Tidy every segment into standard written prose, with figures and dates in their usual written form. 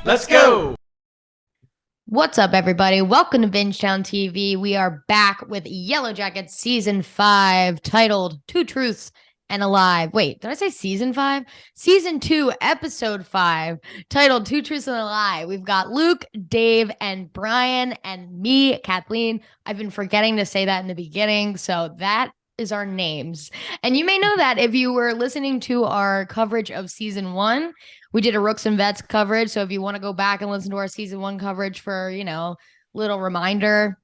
Let's go. What's up, everybody? Welcome to Bingetown TV. We are back with Yellowjackets Season 5, titled Two Truths and a Lie. Wait, did I say Season 5? Season 2, Episode 5, titled Two Truths and a Lie. We've got Luke, Dave, and Brian, and me, Kathleen. I've been forgetting to say that in the beginning, so that is our names. And you may know that if you were listening to our coverage of Season 1. We did a Rooks and Vets coverage, so if you want to go back and listen to our Season 1 coverage for, little reminder,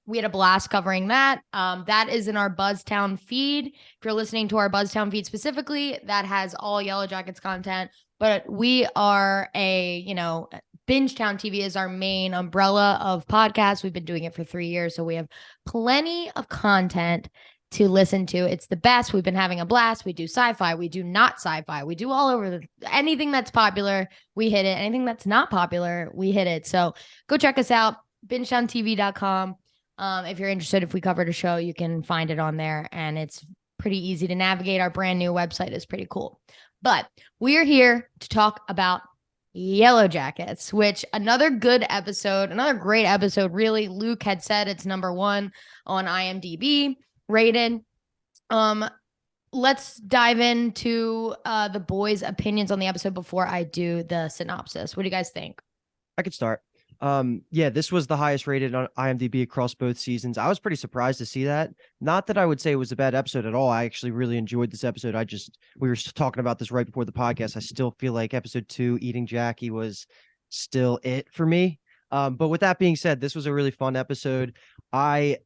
we had a blast covering that. That is in our Buzztown feed. If you're listening to our Buzztown feed specifically, that has all Yellowjackets content. But we are Bingetown TV is our main umbrella of podcasts. We've been doing it for 3 years, so we have plenty of content to listen to. It's the best. We've been having a blast. We do sci-fi. We do not sci-fi. We do all over anything that's popular, we hit it. Anything that's not popular, we hit it. So go check us out, bingetowntv.com. If you're interested, if we covered a show, you can find it on there, and it's pretty easy to navigate. Our brand new website is pretty cool. But we are here to talk about Yellowjackets, which another good episode, another great episode, really. Luke had said it's number 1 on IMDb rated. Let's dive into the boys' opinions on the episode before I do the synopsis. What do you guys think? I could start. This was the highest rated on IMDb across both seasons. I was pretty surprised to see that. Not that I would say it was a bad episode at all. I actually really enjoyed this episode. We were talking about this right before the podcast. I still feel like episode 2, Eating Jackie, was still it for me. But with that being said, this was a really fun episode. I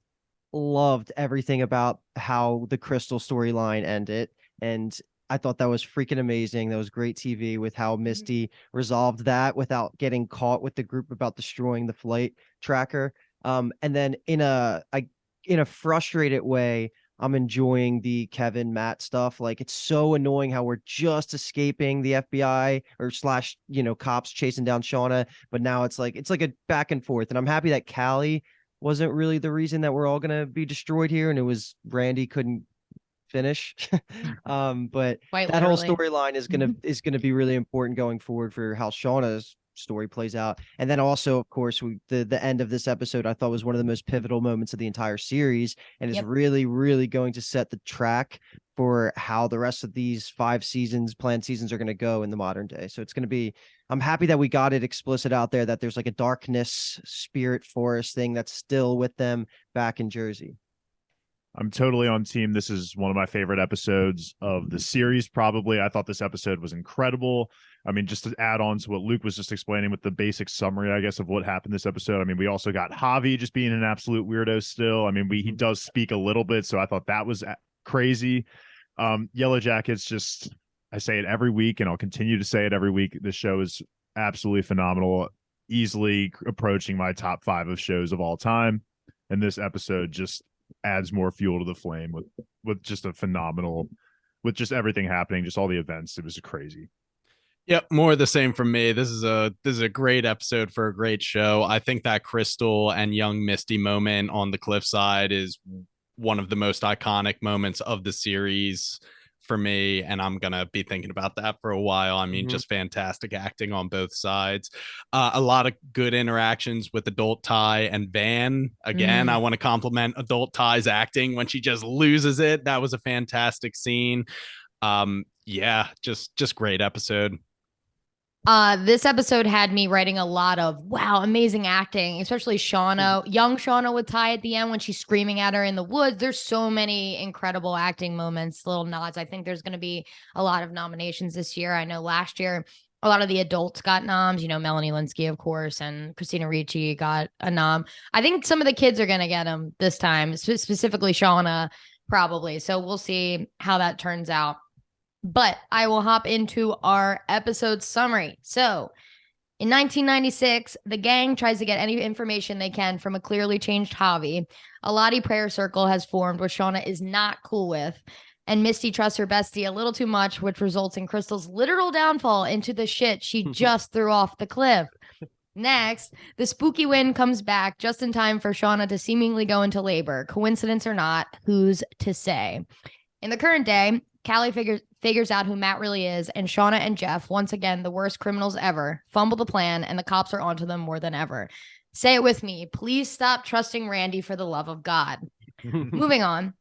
loved everything about how the Crystal storyline ended, and I thought that was freaking amazing. That was great TV with how Misty resolved that without getting caught with the group about destroying the flight tracker. And then in a frustrated way, I'm enjoying the Kevin Matt stuff. Like, it's so annoying how we're just escaping the FBI or / cops chasing down Shauna, but now it's like a back and forth. And I'm happy that Callie wasn't really the reason that we're all gonna be destroyed here, and it was Randy couldn't finish. But Quite that whole literally. storyline is gonna be really important going forward for how Shauna's story plays out. And then also, of course, the end of this episode I thought was one of the most pivotal moments of the entire series, and is really, really going to set the track for how the rest of these 5 planned seasons are going to go in the modern day. So it's going to be, I'm happy that we got it explicit out there that there's like a darkness spirit forest thing that's still with them back in Jersey. I'm totally on team. This is one of my favorite episodes of the series, probably. I thought this episode was incredible. I mean, just to add on to what Luke was just explaining with the basic summary, I guess, of what happened this episode. I mean, we also got Javi just being an absolute weirdo still. I mean, he does speak a little bit, so I thought that was crazy. Yellowjackets, just, I say it every week, and I'll continue to say it every week. This show is absolutely phenomenal, easily approaching my top 5 of shows of all time. And this episode just adds more fuel to the flame with just a phenomenal, with just everything happening, just all the events. It was crazy. Yep, more of the same from me. This is a great episode for a great show. I think that Crystal and young Misty moment on the cliffside is one of the most iconic moments of the series for me, and I'm gonna be thinking about that for a while. I mean, just fantastic acting on both sides. A lot of good interactions with Adult Ty and Van. Again, I want to compliment Adult Ty's acting when she just loses it. That was a fantastic scene. Just great episode. This episode had me writing a lot of, wow, amazing acting, especially Shauna, young Shauna with Ty at the end when she's screaming at her in the woods. There's so many incredible acting moments, little nods. I think there's going to be a lot of nominations this year. I know last year, a lot of the adults got noms, Melanie Linsky, of course, and Christina Ricci got a nom. I think some of the kids are going to get them this time, specifically Shauna, probably. So we'll see how that turns out. But I will hop into our episode summary. So, in 1996, the gang tries to get any information they can from a clearly changed Javi. A Lottie prayer circle has formed, which Shauna is not cool with. And Misty trusts her bestie a little too much, which results in Crystal's literal downfall into the shit she just threw off the cliff. Next, the spooky wind comes back just in time for Shauna to seemingly go into labor. Coincidence or not, who's to say? In the current day, Callie figures out who Matt really is, and Shauna and Jeff, once again, the worst criminals ever, fumble the plan, and the cops are onto them more than ever. Say it with me. Please stop trusting Randy for the love of God. Moving on.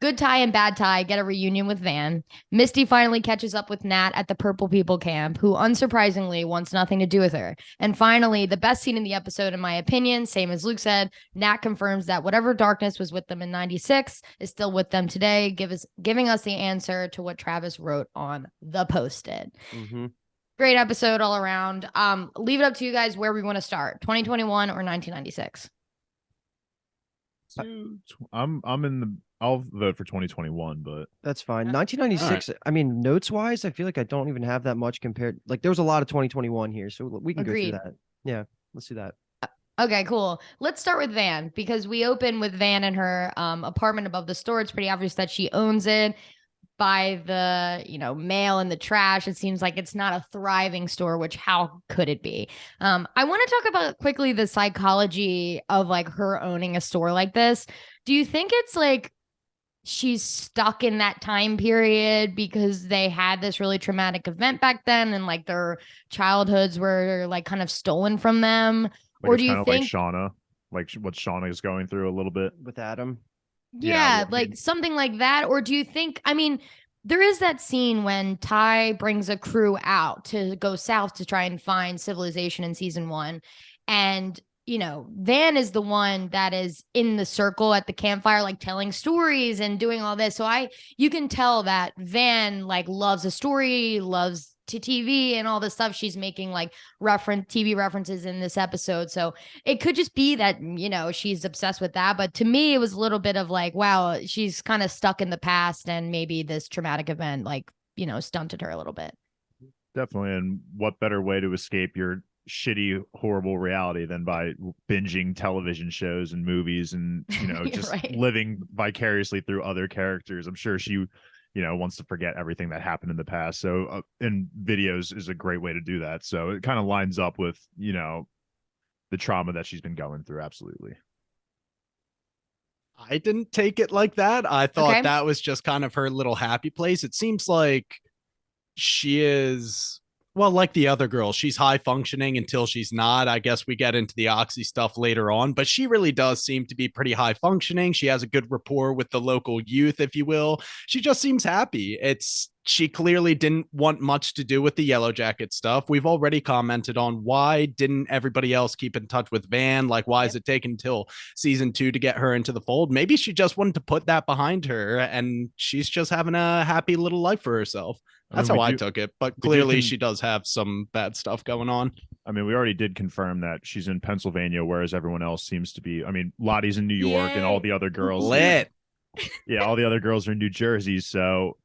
Good Ty and Bad Ty get a reunion with Van. Misty finally catches up with Nat at the Purple People camp, who unsurprisingly wants nothing to do with her. And finally, the best scene in the episode, in my opinion, same as Luke said, Nat confirms that whatever darkness was with them in 96 is still with them today, giving us the answer to what Travis wrote on the Post-it. Mm-hmm. Great episode all around. Leave it up to you guys where we want to start, 2021 or 1996. I'll vote for 2021, but That's fine. 1996. I mean, notes wise, I feel like I don't even have that much compared. Like, there was a lot of 2021 here, so we can Agreed. go through that. Yeah, let's do that. Okay, cool. Let's start with Van, because we open with Van in her apartment above the store. It's pretty obvious that she owns it. By the mail and the trash, it seems like it's not a thriving store, which how could it be? I want to talk about quickly the psychology of like her owning a store like this. Do you think it's like she's stuck in that time period because they had this really traumatic event back then and like their childhoods were like kind of stolen from them? like Or it's do you kind of think like Shauna, like what Shauna is going through a little bit. With Adam. Yeah, I like mean, something like that. Or do you think, I mean, there is that scene when Ty brings a crew out to go south to try and find civilization in season 1. And, Van is the one that is in the circle at the campfire, like telling stories and doing all this. So you can tell that Van like loves a story, loves to TV and all this stuff. She's making like TV references in this episode. So it could just be that, she's obsessed with that. But to me, it was a little bit of like, wow, she's kind of stuck in the past and maybe this traumatic event, like, stunted her a little bit. definitely. And what better way to escape your shitty, horrible reality than by binging television shows and movies and, just right. living vicariously through other characters. I'm sure she, wants to forget everything that happened in the past. So, and videos is a great way to do that. So it kind of lines up with, the trauma that she's been going through. Absolutely. I didn't take it like that. I thought Okay. that was just kind of her little happy place. It seems like she is, well, like the other girl, she's high functioning until she's not. I guess we get into the Oxy stuff later on, but she really does seem to be pretty high functioning. She has a good rapport with the local youth, if you will. She just seems happy. She clearly didn't want much to do with the Yellowjacket stuff. We've already commented on why didn't everybody else keep in touch with Van? Like, why is it taking until season 2 to get her into the fold? Maybe she just wanted to put that behind her and she's just having a happy little life for herself. That's how I took it. But clearly she does have some bad stuff going on. I mean, we already did confirm that she's in Pennsylvania, whereas everyone else seems to be. I mean, Lottie's in New York and all the other girls. Lit. Yeah, all the other girls are in New Jersey. So,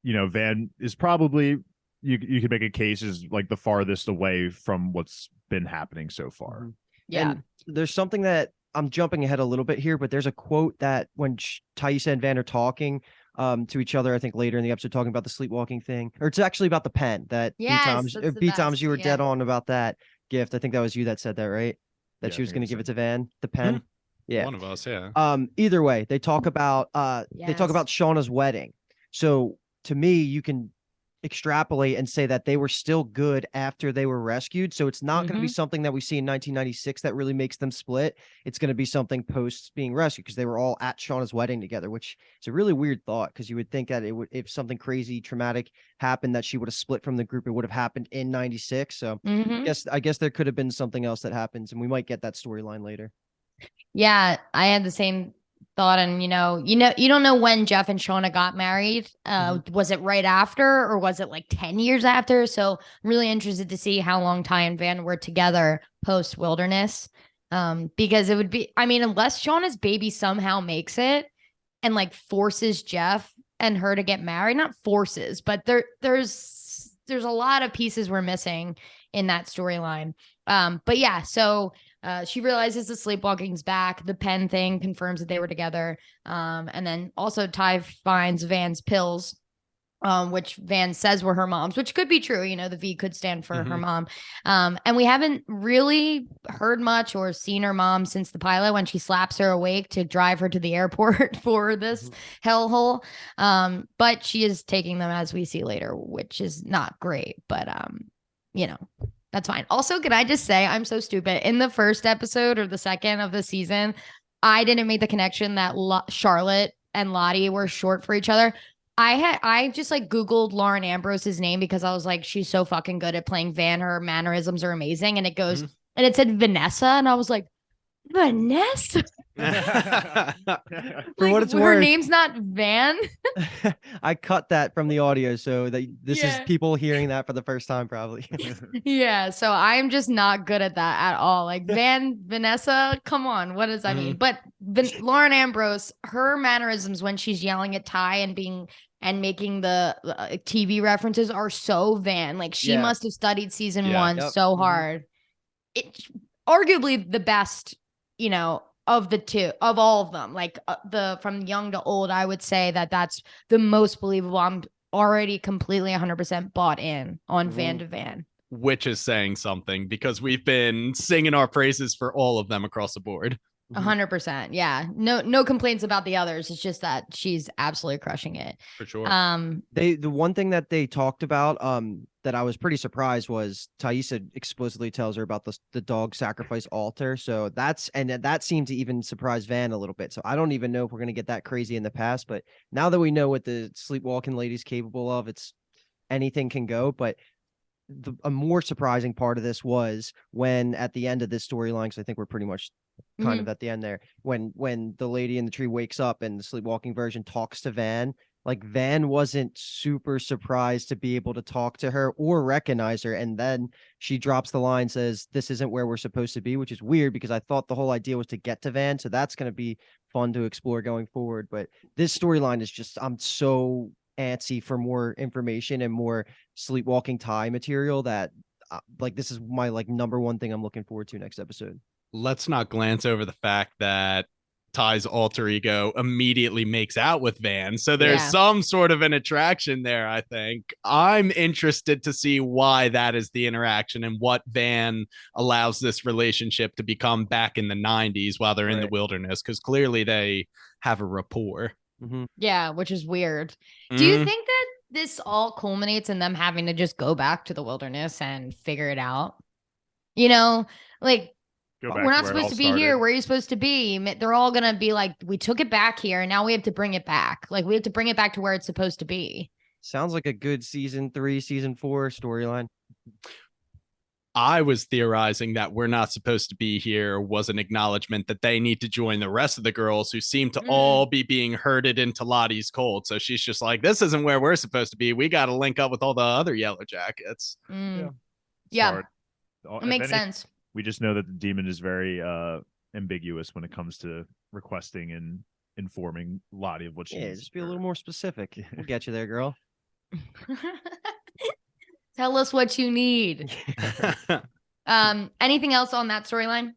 Van is probably, you could make a case, is like the farthest away from what's been happening so far. Yeah. And there's something that I'm jumping ahead a little bit here, but there's a quote that when Thaisa and Van are talking to each other, I think later in the episode, talking about the sleepwalking thing, or it's actually about the pen that Yes, B-Toms, you were yeah. dead on about that gift. I think that was you that said that, right? That Yeah, she I was think going it to give was it to Van, the pen. Yeah. One of us, yeah. Either way, they talk about Shauna's wedding. So to me, you can extrapolate and say that they were still good after they were rescued. So it's not going to be something that we see in 1996 that really makes them split. It's going to be something post being rescued, because they were all at Shauna's wedding together, which is a really weird thought, because you would think that if something crazy traumatic happened, that she would have split from the group. It would have happened in 96. So I guess there could have been something else that happens, and we might get that storyline later. Yeah, I had the same thought. And you don't know when Jeff and Shauna got married. Was it right after, or was it like 10 years after? So I'm really interested to see how long Ty and Van were together post Wilderness. Because it would be, I mean, unless Shauna's baby somehow makes it and like forces Jeff and her to get married, not forces, but there's a lot of pieces we're missing in that storyline. But yeah, so she realizes the sleepwalking's back. The pen thing confirms that they were together. And then also Ty finds Van's pills which Van says were her mom's, which could be true. You know, the V could stand for her Mhm. mom. And we haven't really heard much or seen her mom since the pilot when she slaps her awake to drive her to the airport for this hellhole. But she is taking them, as we see later, which is not great. But you know, that's fine. Also, can I just say I'm so stupid. In the first episode or the second of the season, I didn't make the connection that Charlotte and Lottie were short for each other. I just like Googled Lauren Ambrose's name because I was like, she's so fucking good at playing Van. Her mannerisms are amazing. And it goes, and it said Vanessa. And I was like, Vanessa? For what it's her worth, name's not Van. I cut that from the audio, so that this is Yeah. people hearing that for the first time, probably. Yeah, so I'm just not good at that at all. Like Vanessa, come on, what does that mean? But Lauren Ambrose, her mannerisms when she's yelling at Ty and making the TV references are so Van. Like she Yeah. must have studied season Yeah. one Yep. so Mhm. hard. It's arguably the best, you know, of the two, of all of them. Like the from young to old, I would say that that's the most believable. I'm already completely 100% bought in on Van de Van. Which is saying something because we've been singing our praises for all of them across the board. 100%. Yeah. No complaints about the others. It's just that she's absolutely crushing it. For sure. The one thing that they talked about that I was pretty surprised was Taissa explicitly tells her about the dog sacrifice altar. So that seemed to even surprise Van a little bit. So I don't even know if we're gonna get that crazy in the past, but now that we know what the sleepwalking lady's capable of, it's anything can go. But a more surprising part of this was when at the end of this storyline, because I think we're pretty much kind of at the end there, when the lady in the tree wakes up and the sleepwalking version talks to Van. Like Van wasn't super surprised to be able to talk to her or recognize her. And then she drops the line, says, "This isn't where we're supposed to be," which is weird because I thought the whole idea was to get to Van. So that's going to be fun to explore going forward. But this storyline is just, I'm so antsy for more information and more sleepwalking Ty material that like, this is my like number one thing I'm looking forward to next episode. Let's not glance over the fact that Ty's alter ego immediately makes out with Van. So there's some sort of an attraction there, I think. I'm interested to see why that is the interaction and what Van allows this relationship to become back in the 90s while they're in the wilderness, because clearly they have a rapport. Yeah, which is weird. Do you think that this all culminates in them having to just go back to the wilderness and figure it out? You know, like, we're not supposed to be here. Where are you supposed to be? They're all going to be like, we took it back here and now we have to bring it back. Like, we have to bring it back to where it's supposed to be. Sounds like a good season 3, season 4 storyline. I was theorizing that we're not supposed to be here was an acknowledgement that they need to join the rest of the girls who seem to all be being herded into Lottie's cold. So she's just like, this isn't where we're supposed to be. We got to link up with all the other Yellowjackets. Yeah. It makes sense. We just know that the demon is very ambiguous when it comes to requesting and informing Lottie of what she needs. Just be a little more specific. We'll get you there, girl. Tell us what you need. Anything else on that storyline?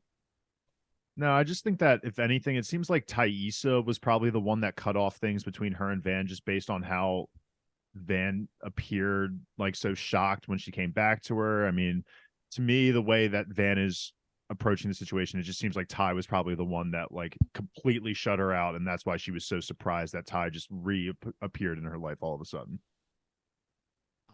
No, I just think that if anything, it seems like Taissa was probably the one that cut off things between her and Van, just based on how Van appeared like so shocked when she came back to her. I mean, to me, the way that Van is approaching the situation, it just seems like Ty was probably the one that like completely shut her out, and that's why she was so surprised that Ty just reappeared in her life all of a sudden.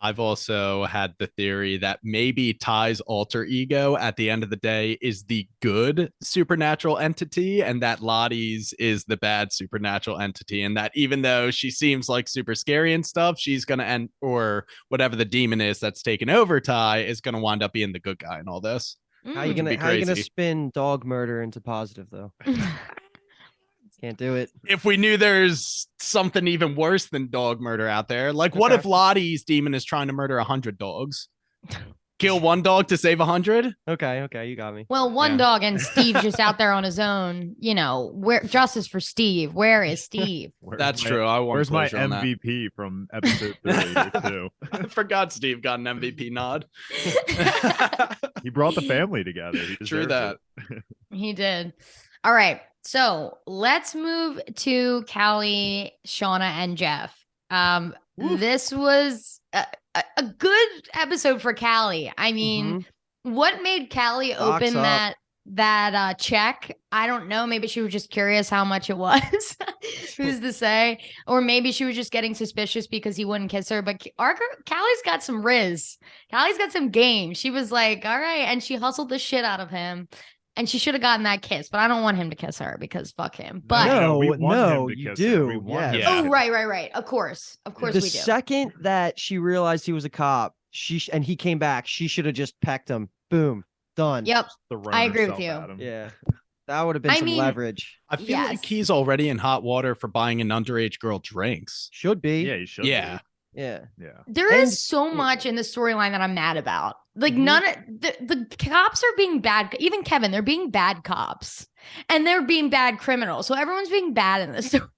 I've also had the theory that maybe Ty's alter ego at the end of the day is the good supernatural entity and that Lottie's is the bad supernatural entity, and that even though she seems like super scary and stuff, she's going to end, or whatever the demon is that's taken over Ty is going to wind up being the good guy in all this. How you gonna spin dog murder into positive though? Can't do it. If we knew there's something even worse than dog murder out there, like what if Lottie's demon is trying to murder 100 dogs? Kill one dog to save 100? Okay, you got me. Well, one dog and Steve just out there on his own. You know, where justice for Steve? Where is Steve? That's true. Where's my MVP from episode 32? I forgot Steve got an MVP nod. He brought the family together. True that. He did. All right. So let's move to Callie, Shauna, and Jeff. this was a good episode for Callie. I mean, what made Callie Stocks open up. that check? I don't know. Maybe she was just curious how much it was. Who's to say? Or maybe she was just getting suspicious because he wouldn't kiss her. But Callie's got some riz. Callie's got some game. She was like, all right. And she hustled the shit out of him. And she should have gotten that kiss, but I don't want him to kiss her because fuck him. But we want him to you kiss do. her. We want him to oh, kiss right. Of course The we do. second that she realized he was a cop, and he came back, she should have just pecked him. Boom, done. Yep, her. I agree with you. Yeah, that would have been some leverage. I feel like he's already in hot water for buying an underage girl drinks. Should be. Yeah, he should. Yeah. Yeah. There is so much in the storyline that I'm mad about. Like none of the cops are being bad. Even Kevin, they're being bad cops and they're being bad criminals. So everyone's being bad in this storyline.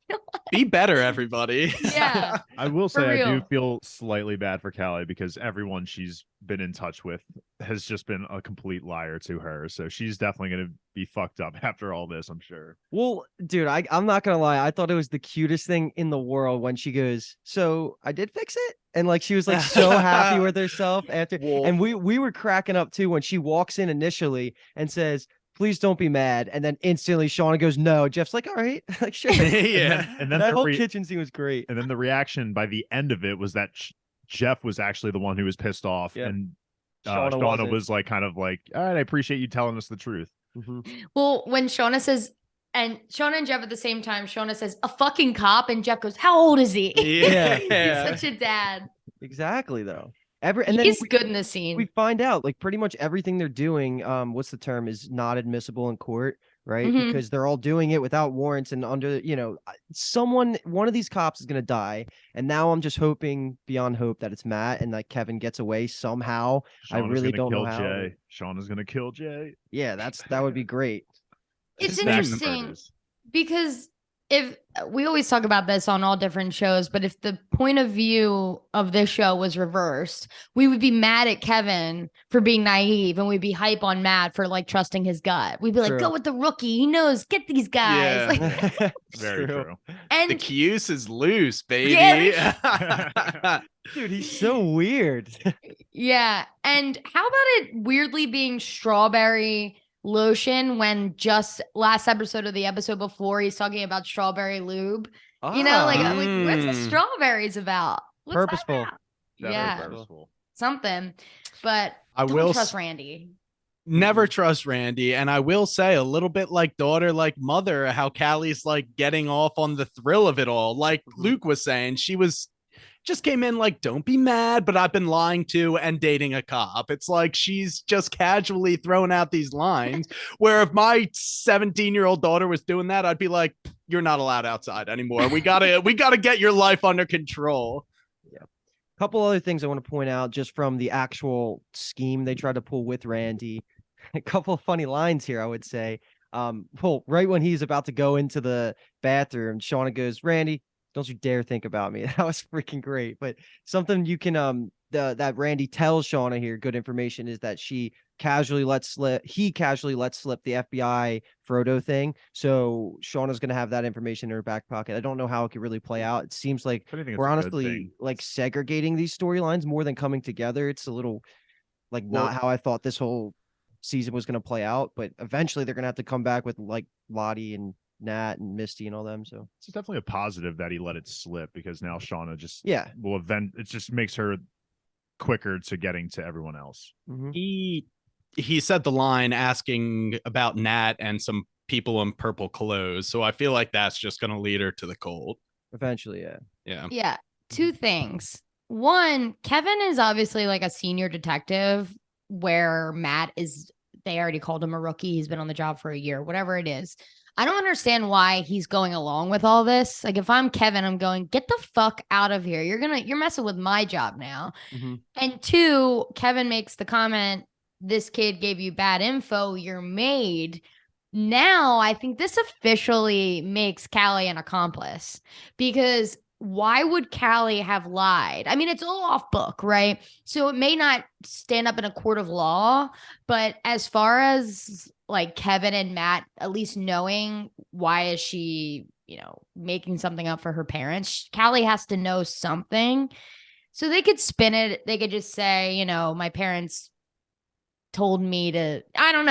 Be better, everybody. Yeah. I will say I do real. feel slightly bad for Callie because everyone she's been in touch with has just been a complete liar to her. So she's definitely going to be fucked up after all this, I'm sure. Well, dude, I'm not gonna lie. I thought it was the cutest thing in the world when she goes, "So I did fix it," and like she was like so happy with herself after. And we were cracking up too when she walks in initially and says, "Please don't be mad," and then instantly Shauna goes, "No." Jeff's like, "All right," like sure. Yeah. And then that whole kitchen scene was great. And then the reaction by the end of it was that Jeff was actually the one who was pissed off, and Shauna was like, kind of like, "All right, I appreciate you telling us the truth." Well, when Shauna says, and Shauna and Jeff at the same time, Shauna says, "A fucking cop," and Jeff goes, "How old is he?" Yeah. He's such a dad. Exactly though. He's good in the scene. We find out like pretty much everything they're doing, what's the term, is not admissible in court, right? Because they're all doing it without warrants and under, one of these cops is gonna die. And now I'm just hoping beyond hope that it's Matt and like Kevin gets away somehow. I really don't know how. Jay. Shauna's gonna kill Jay. Yeah, that would be great. It's interesting because if we always talk about this on all different shows, but if the point of view of this show was reversed, we would be mad at Kevin for being naive and we'd be hype on Matt for like trusting his gut. We'd be like, go with the rookie. He knows, get these guys. Yeah. Very true. And the cuse is loose, baby. Yeah. Dude, he's so weird. Yeah. And how about it weirdly being strawberry lotion when just last episode of the episode before he's talking about strawberry lube? Like what's the strawberries about? What's Purposeful. That about? Yeah, Purposeful. something. But I don't will trust Randy. Never trust Randy. And I will say a little bit like daughter, like mother, how Callie's like getting off on the thrill of it all. Like Luke was saying, she just came in like, don't be mad, but I've been lying to and dating a cop. It's like she's just casually throwing out these lines where if my 17-year-old daughter was doing that, I'd be like, you're not allowed outside anymore. We gotta get your life under control. Yeah. A couple other things I want to point out just from the actual scheme they tried to pull with Randy. A couple of funny lines here, I would say. Right when he's about to go into the bathroom, Shauna goes, "Randy, don't you dare think about me." That was freaking great. But something you can that Randy tells Shauna here, good information, is that he casually lets slip the FBI Frodo thing. So Shauna's gonna have that information in her back pocket. I don't know how it could really play out. It seems like we're honestly like segregating these storylines more than coming together. It's a little like not how I thought this whole season was gonna play out, but eventually they're gonna have to come back with like Lottie and Nat and Misty and all them. So it's definitely a positive that he let it slip because now Shauna just it just makes her quicker to getting to everyone else. He said the line asking about Nat and some people in purple clothes, so I feel like that's just gonna lead her to the cold eventually. Yeah. Two things. One, Kevin is obviously like a senior detective where Matt is, they already called him a rookie. He's been on the job for a year, whatever it is. I don't understand why he's going along with all this. Like if I'm Kevin, I'm going, get the fuck out of here. You're messing with my job now. And two, Kevin makes the comment, this kid gave you bad info, you're made. Now I think this officially makes Callie an accomplice, because why would Callie have lied? I mean, it's all off book, right? So it may not stand up in a court of law, but as far as like Kevin and Matt at least knowing why is she making something up for her parents. Callie has to know something. So they could spin it. They could just say, my parents told me to, I don't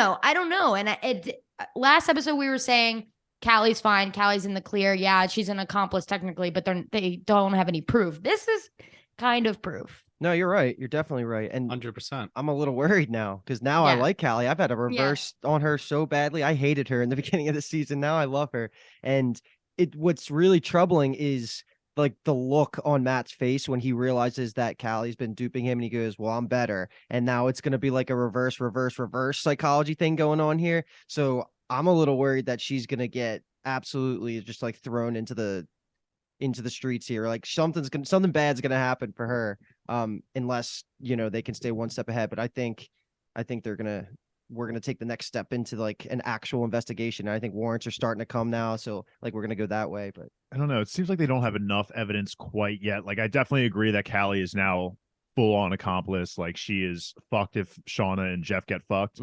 know. And last episode we were saying Callie's fine. Callie's in the clear. Yeah, she's an accomplice technically, but they don't have any proof. This is kind of proof. No, you're right. You're definitely right. And 100%. I'm a little worried now because now I like Callie. I've had a reverse on her so badly. I hated her in the beginning of the season. Now I love her. And what's really troubling is like the look on Matt's face when he realizes that Callie's been duping him and he goes, well, I'm better. And now it's going to be like a reverse psychology thing going on here. So I'm a little worried that she's going to get absolutely just like thrown into the streets here. Like something bad's going to happen for her. Unless, they can stay one step ahead. But I think we're going to take the next step into like an actual investigation. And I think warrants are starting to come now. So like, we're going to go that way, but I don't know. It seems like they don't have enough evidence quite yet. Like, I definitely agree that Callie is now full on accomplice. Like, she is fucked if Shauna and Jeff get fucked.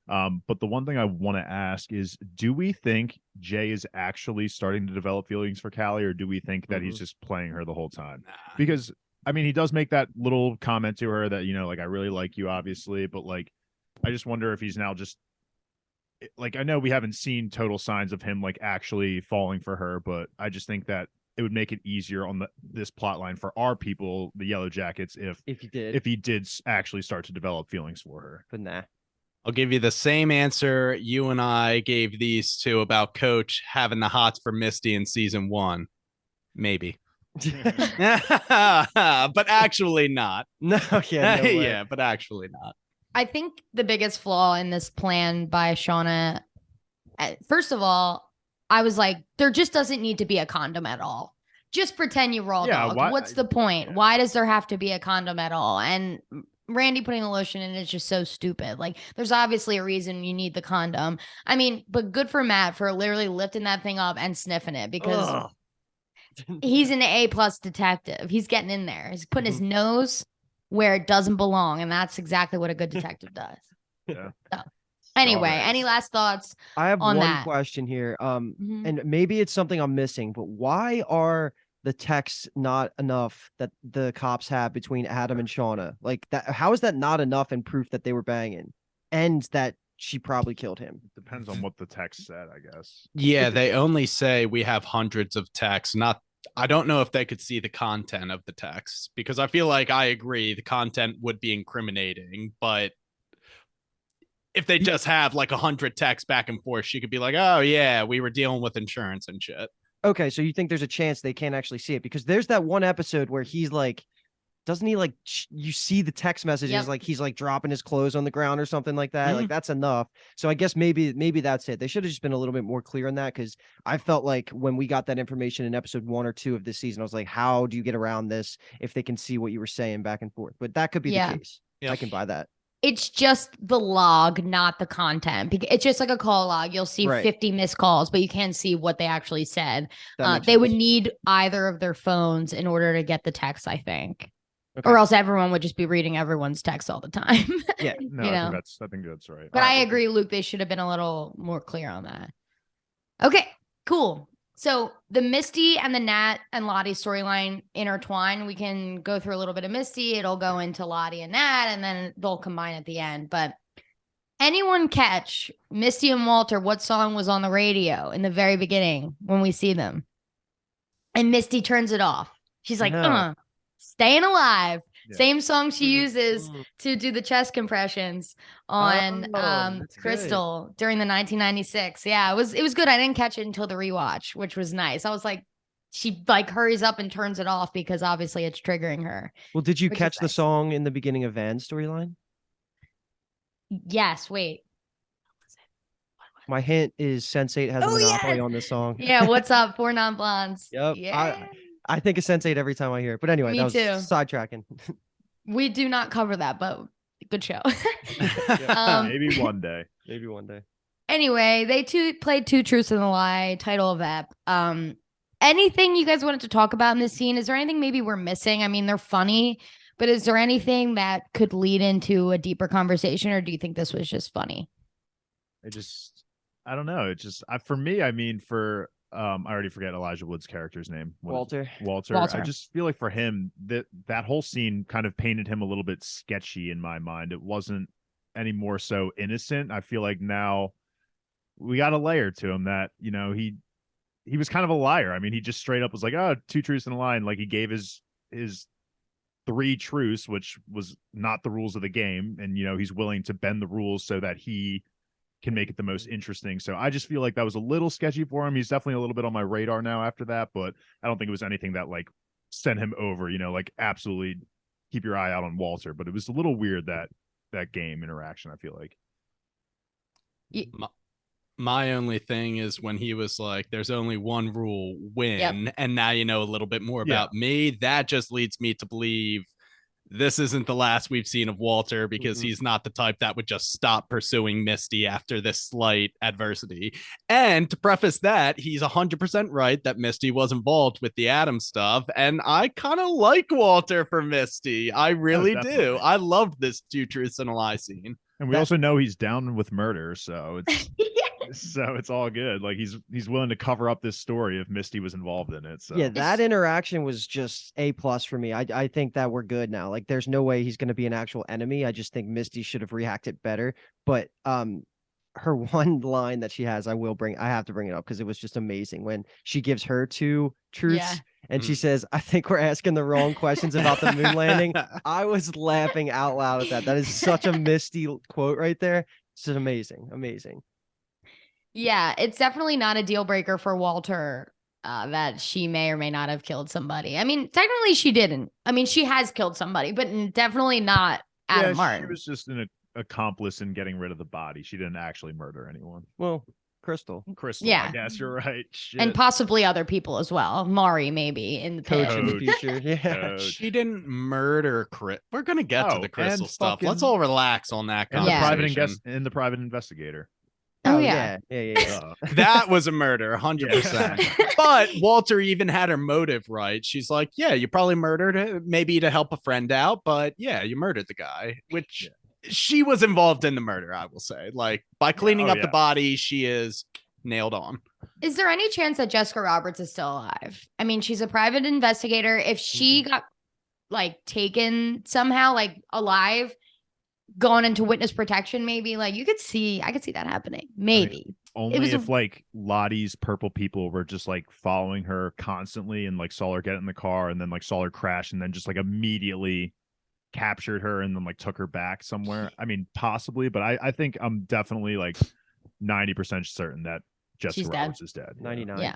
But the one thing I want to ask is, do we think Jay is actually starting to develop feelings for Callie, or do we think that he's just playing her the whole time? Because I mean, he does make that little comment to her that, like, I really like you, obviously, but like, I just wonder if he's now just like, I know we haven't seen total signs of him like actually falling for her, but I just think that it would make it easier on this plot line for our people, the Yellowjackets, if he did actually start to develop feelings for her. But nah. I'll give you the same answer you and I gave these two about Coach having the hots for Misty in season 1. Maybe. But actually not. No, yeah, no way. Yeah, but actually not. I think the biggest flaw in this plan by Shauna, first of all, I was like, there just doesn't need to be a condom at all. Just pretend you raw dog. What's the point? Yeah. Why does there have to be a condom at all? And Randy putting the lotion in is just so stupid. Like, there's obviously a reason you need the condom. I mean, but good for Matt for literally lifting that thing up and sniffing it, because he's an A+ detective. He's getting in there. He's putting his nose where it doesn't belong, and that's exactly what a good detective does. Yeah. So, anyway, any last thoughts? I have on one that question here. And maybe it's something I'm missing, but why are the texts not enough that the cops have between Adam and Shauna? Like, that, how is that not enough in proof that they were banging and that she probably killed him? Depends on what the text said, I guess. Yeah, they only say we have hundreds of texts. I don't know if they could see the content of the texts, because I feel like, I agree, the content would be incriminating, but if they just have like 100 texts back and forth, she could be like, oh yeah, we were dealing with insurance and shit. Okay, so you think there's a chance they can't actually see it? Because there's that one episode where he's like, doesn't he like, you see the text messages, like he's like dropping his clothes on the ground or something like that. Like, that's enough. So I guess maybe that's it. They should have just been a little bit more clear on that, because I felt like when we got that information in episode 1 or 2 of this season, I was like, how do you get around this if they can see what you were saying back and forth? But that could be the case. I can buy that. It's just the log, not the content. It's just like a call log. You'll see 50 missed calls, but you can't see what they actually said. They would need either of their phones in order to get the text, I think. Okay. Or else everyone would just be reading everyone's text all the time. Yeah, no, I think that's right. But I agree, Luke, they should have been a little more clear on that. Okay, cool. So the Misty and the Nat and Lottie storyline intertwine. We can go through a little bit of Misty. It'll go into Lottie and Nat, and then they'll combine at the end. But anyone catch Misty and Walter, what song was on the radio in the very beginning when we see them? And Misty turns it off. She's like, Staying Alive. Yeah. Same song she uses to do the chest compressions on Crystal during the 1996. Yeah, it was good. I didn't catch it until the rewatch, which was nice. I was like, she like hurries up and turns it off because obviously it's triggering her. Well, did you catch the song in the beginning of Van's storyline? Yes. Wait. My hint is Sense8 has a monopoly on this song. Yeah, what's up, 4 Non-Blondes? Yep. Yeah. I think of Sense8 every time I hear it. But anyway, that was sidetracking. We do not cover that, but good show. Maybe one day. Maybe one day. Anyway, they played Two Truths and a Lie, title of ep. Anything you guys wanted to talk about in this scene? Is there anything maybe we're missing? I mean, they're funny, but is there anything that could lead into a deeper conversation, or do you think this was just funny? I don't know. For me, I mean, for I already forget Elijah Wood's character's name. Walter. Walter. I just feel like for him that whole scene kind of painted him a little bit sketchy in my mind. It wasn't any more so innocent. I feel like now we got a layer to him that, he was kind of a liar. I mean, he just straight up was like, oh, 2 truths and a lie. And like he gave his 3 truths, which was not the rules of the game. And, he's willing to bend the rules so that he can make it the most interesting. So I just feel like that was a little sketchy for him. He's definitely a little bit on my radar now after that, but I don't think it was anything that like sent him over, like absolutely keep your eye out on Walter. But it was a little weird that game interaction, I feel like. My only thing is when he was like, there's only one rule, win. Yep. And now you know a little bit more about me. That just leads me to believe this isn't the last we've seen of Walter, because he's not the type that would just stop pursuing Misty after this slight adversity. And to preface that, he's 100% right that Misty was involved with the Adam stuff. And I kind of like Walter for Misty. I really do. I loved this 2 truths and a lie scene. And we also know he's down with murder, so it's so it's all good. Like he's willing to cover up this story if Misty was involved in it. So yeah, that interaction was just A+ for me. I think that we're good now. Like there's no way he's going to be an actual enemy. I just think Misty should have reacted better. But her one line that she has, I have to bring it up because it was just amazing when she gives her 2 truths. And she says, I think we're asking the wrong questions about the moon landing. I was laughing out loud at that. That is such a Misty quote right there. It's just amazing. Amazing. Yeah, it's definitely not a deal breaker for Walter that she may or may not have killed somebody. I mean, technically she didn't. I mean, she has killed somebody, but definitely not Adam Martin. She was just an accomplice in getting rid of the body. She didn't actually murder anyone. Well, Crystal, yeah, I guess you're right. Shit. And possibly other people as well. Mari, maybe in the Coach in the future. Yeah, she didn't murder Chris. We're gonna get to the Crystal stuff. Let's all relax on that conversation. And the private investigator. Oh yeah. That was a murder, 100%. But Walter even had her motive right. she's like, yeah, you probably murdered him, maybe to help a friend out, but yeah, you murdered the guy, which she was involved in the murder, I will say. Like by cleaning up the body, she is nailed on. Is there any chance that Jessica Roberts is still alive? I mean, she's a private investigator. If she got like taken somehow, like alive, gone into witness protection, maybe like I could see that happening. Maybe. Only if like Lottie's purple people were just like following her constantly and like saw her get in the car and then like saw her crash and then just like immediately captured her and then like took her back somewhere. I mean, possibly, but I think I'm definitely like 90% certain that Jessica Roberts is dead. 99. Yeah.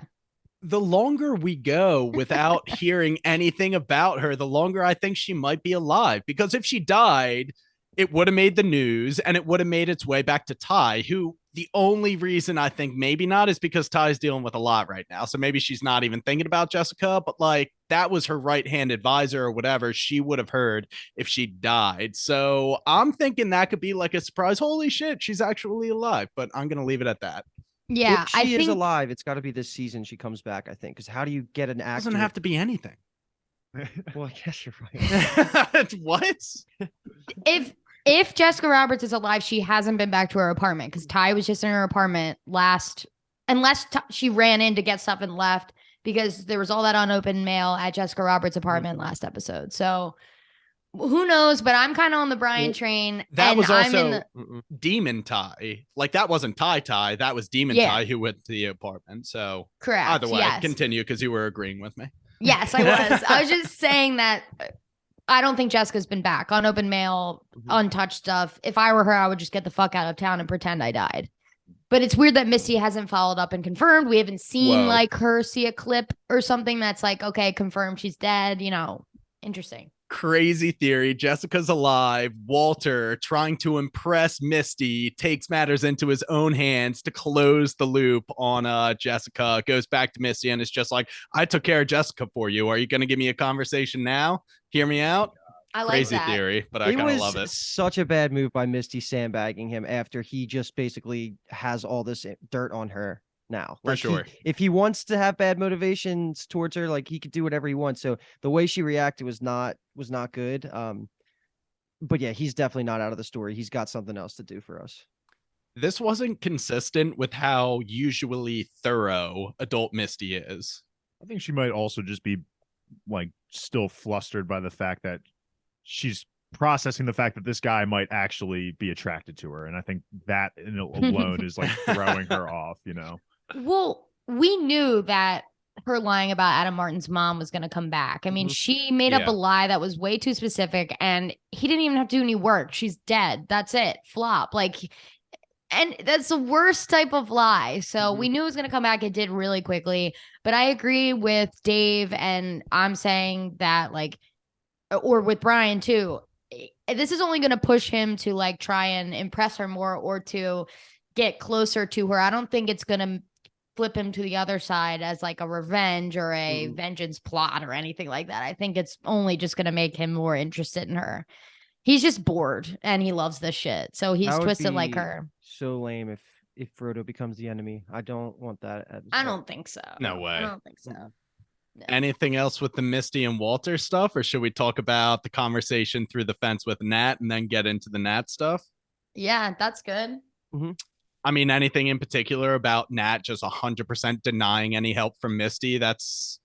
The longer we go without hearing anything about her, the longer I think she might be alive, because if she died, it would have made the news and it would have made its way back to Ty, who the only reason I think maybe not is because Ty's dealing with a lot right now. So maybe she's not even thinking about Jessica, but like that was her right-hand advisor or whatever she would have heard if she died. So I'm thinking that could be like a surprise. Holy shit, she's actually alive, but I'm going to leave it at that. Yeah. If she is alive, it's got to be this season she comes back, I think. Because how do you get an actor? It doesn't have to be anything. Well, I guess you're right. What? If Jessica Roberts is alive, she hasn't been back to her apartment because Ty was just in her apartment unless she ran in to get stuff and left, because there was all that unopened mail at Jessica Roberts' apartment last episode. So who knows? But I'm kind of on the Brian train. That was also Demon Ty. Like that wasn't Ty. That was Demon Ty who went to the apartment. So correct. Either way, continue because you were agreeing with me. Yes, I was. I was just saying that I don't think Jessica's been back. Unopened mail, untouched stuff. If I were her, I would just get the fuck out of town and pretend I died. But it's weird that Misty hasn't followed up and confirmed. We haven't seen like her see a clip or something that's like, okay, confirmed she's dead. Interesting. Crazy theory. Jessica's alive. Walter, trying to impress Misty, takes matters into his own hands to close the loop on Jessica. Goes back to Misty and is just like, I took care of Jessica for you. Are you going to give me a conversation now? Hear me out? I like Crazy that theory, but I kind of love it. Such a bad move by Misty sandbagging him after he just basically has all this dirt on her now. For sure. If he wants to have bad motivations towards her, like he could do whatever he wants. So the way she reacted was not good. But yeah, he's definitely not out of the story. He's got something else to do for us. This wasn't consistent with how usually thorough adult Misty is. I think she might also just be like still flustered by the fact that she's processing the fact that this guy might actually be attracted to her. And I think that alone is like throwing her off, you know? Well, we knew that her lying about Adam Martin's mom was going to come back. I mean, she made up a lie that was way too specific, and he didn't even have to do any work. She's dead. That's it. Flop. Like, and that's the worst type of lie. So we knew it was going to come back. It did really quickly. But I agree with Dave, and I'm saying that, like, or with Brian too, this is only going to push him to like try and impress her more or to get closer to her. I don't think it's going to flip him to the other side as like a revenge or a vengeance plot or anything like that. I think it's only just going to make him more interested in her. He's just bored and he loves this shit. So he's twisted like her. So lame if Frodo becomes the enemy. I don't want that. I don't think so. No way. I don't think so. No. Anything else with the Misty and Walter stuff, or should we talk about the conversation through the fence with Nat and then get into the Nat stuff? Yeah, that's good. I mean, anything in particular about Nat just 100% denying any help from Misty? It's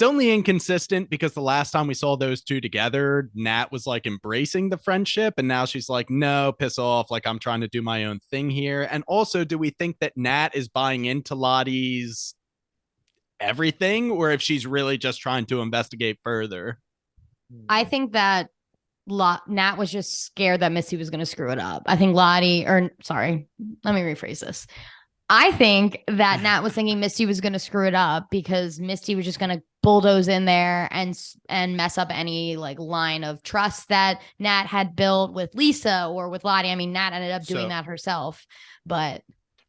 only inconsistent because the last time we saw those two together, Nat was like embracing the friendship, and now she's like, no, piss off, like I'm trying to do my own thing here. And also, do we think that Nat is buying into Lottie's everything, or if she's really just trying to investigate further? I think that Nat was just scared that Misty was going to screw it up. I think let me rephrase this. I think that Nat was thinking Misty was going to screw it up because Misty was just going to bulldoze in there and mess up any like line of trust that Nat had built with Lisa or with Lottie. I mean, Nat ended up doing that herself. But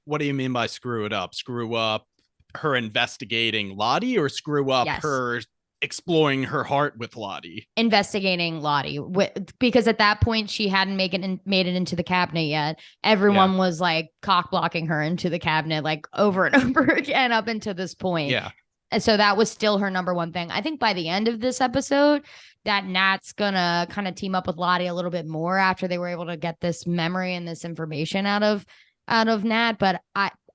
what do you mean by screw it up? Screw up her investigating Lottie, or screw up her exploring her heart with Lottie? Investigating Lottie, because at that point she hadn't made it into the cabinet yet. Everyone was like cock blocking her into the cabinet like over and over again up until this point. Yeah. And so that was still her number one thing. I think by the end of this episode that Nat's gonna kind of team up with Lottie a little bit more after they were able to get this memory and this information out of Nat. But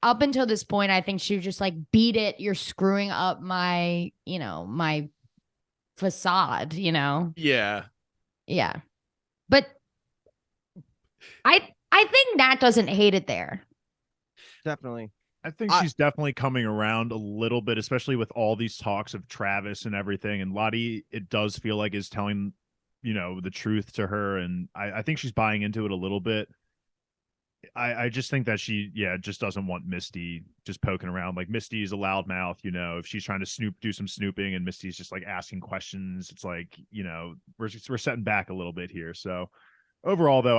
up until this point, I think she was just like, beat it. You're screwing up my facade, Yeah. But I think Nat doesn't hate it there. Definitely. I think she's definitely coming around a little bit, especially with all these talks of Travis and everything. And Lottie, it does feel like, is telling, the truth to her. And I think she's buying into it a little bit. I just think that she, just doesn't want Misty just poking around. Like, Misty is a loudmouth, if she's trying to do some snooping and Misty's just like asking questions, it's like, we're setting back a little bit here. So overall, though,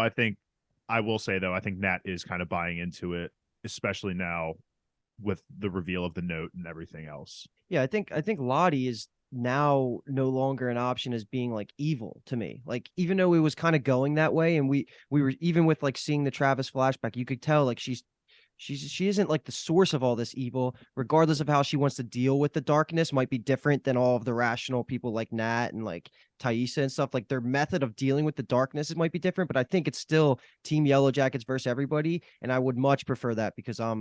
I will say, I think Nat is kind of buying into it, especially now with the reveal of the note and everything else. Yeah, I think Lottie is now no longer an option as being like evil to me. Like, even though it was kind of going that way, and we were, even with like seeing the Travis flashback, you could tell like she isn't like the source of all this evil, regardless of how she wants to deal with the darkness might be different than all of the rational people like Nat and like Taissa and stuff. Like, their method of dealing with the darkness, it might be different, but I think it's still Team Yellowjackets versus everybody. And I would much prefer that because I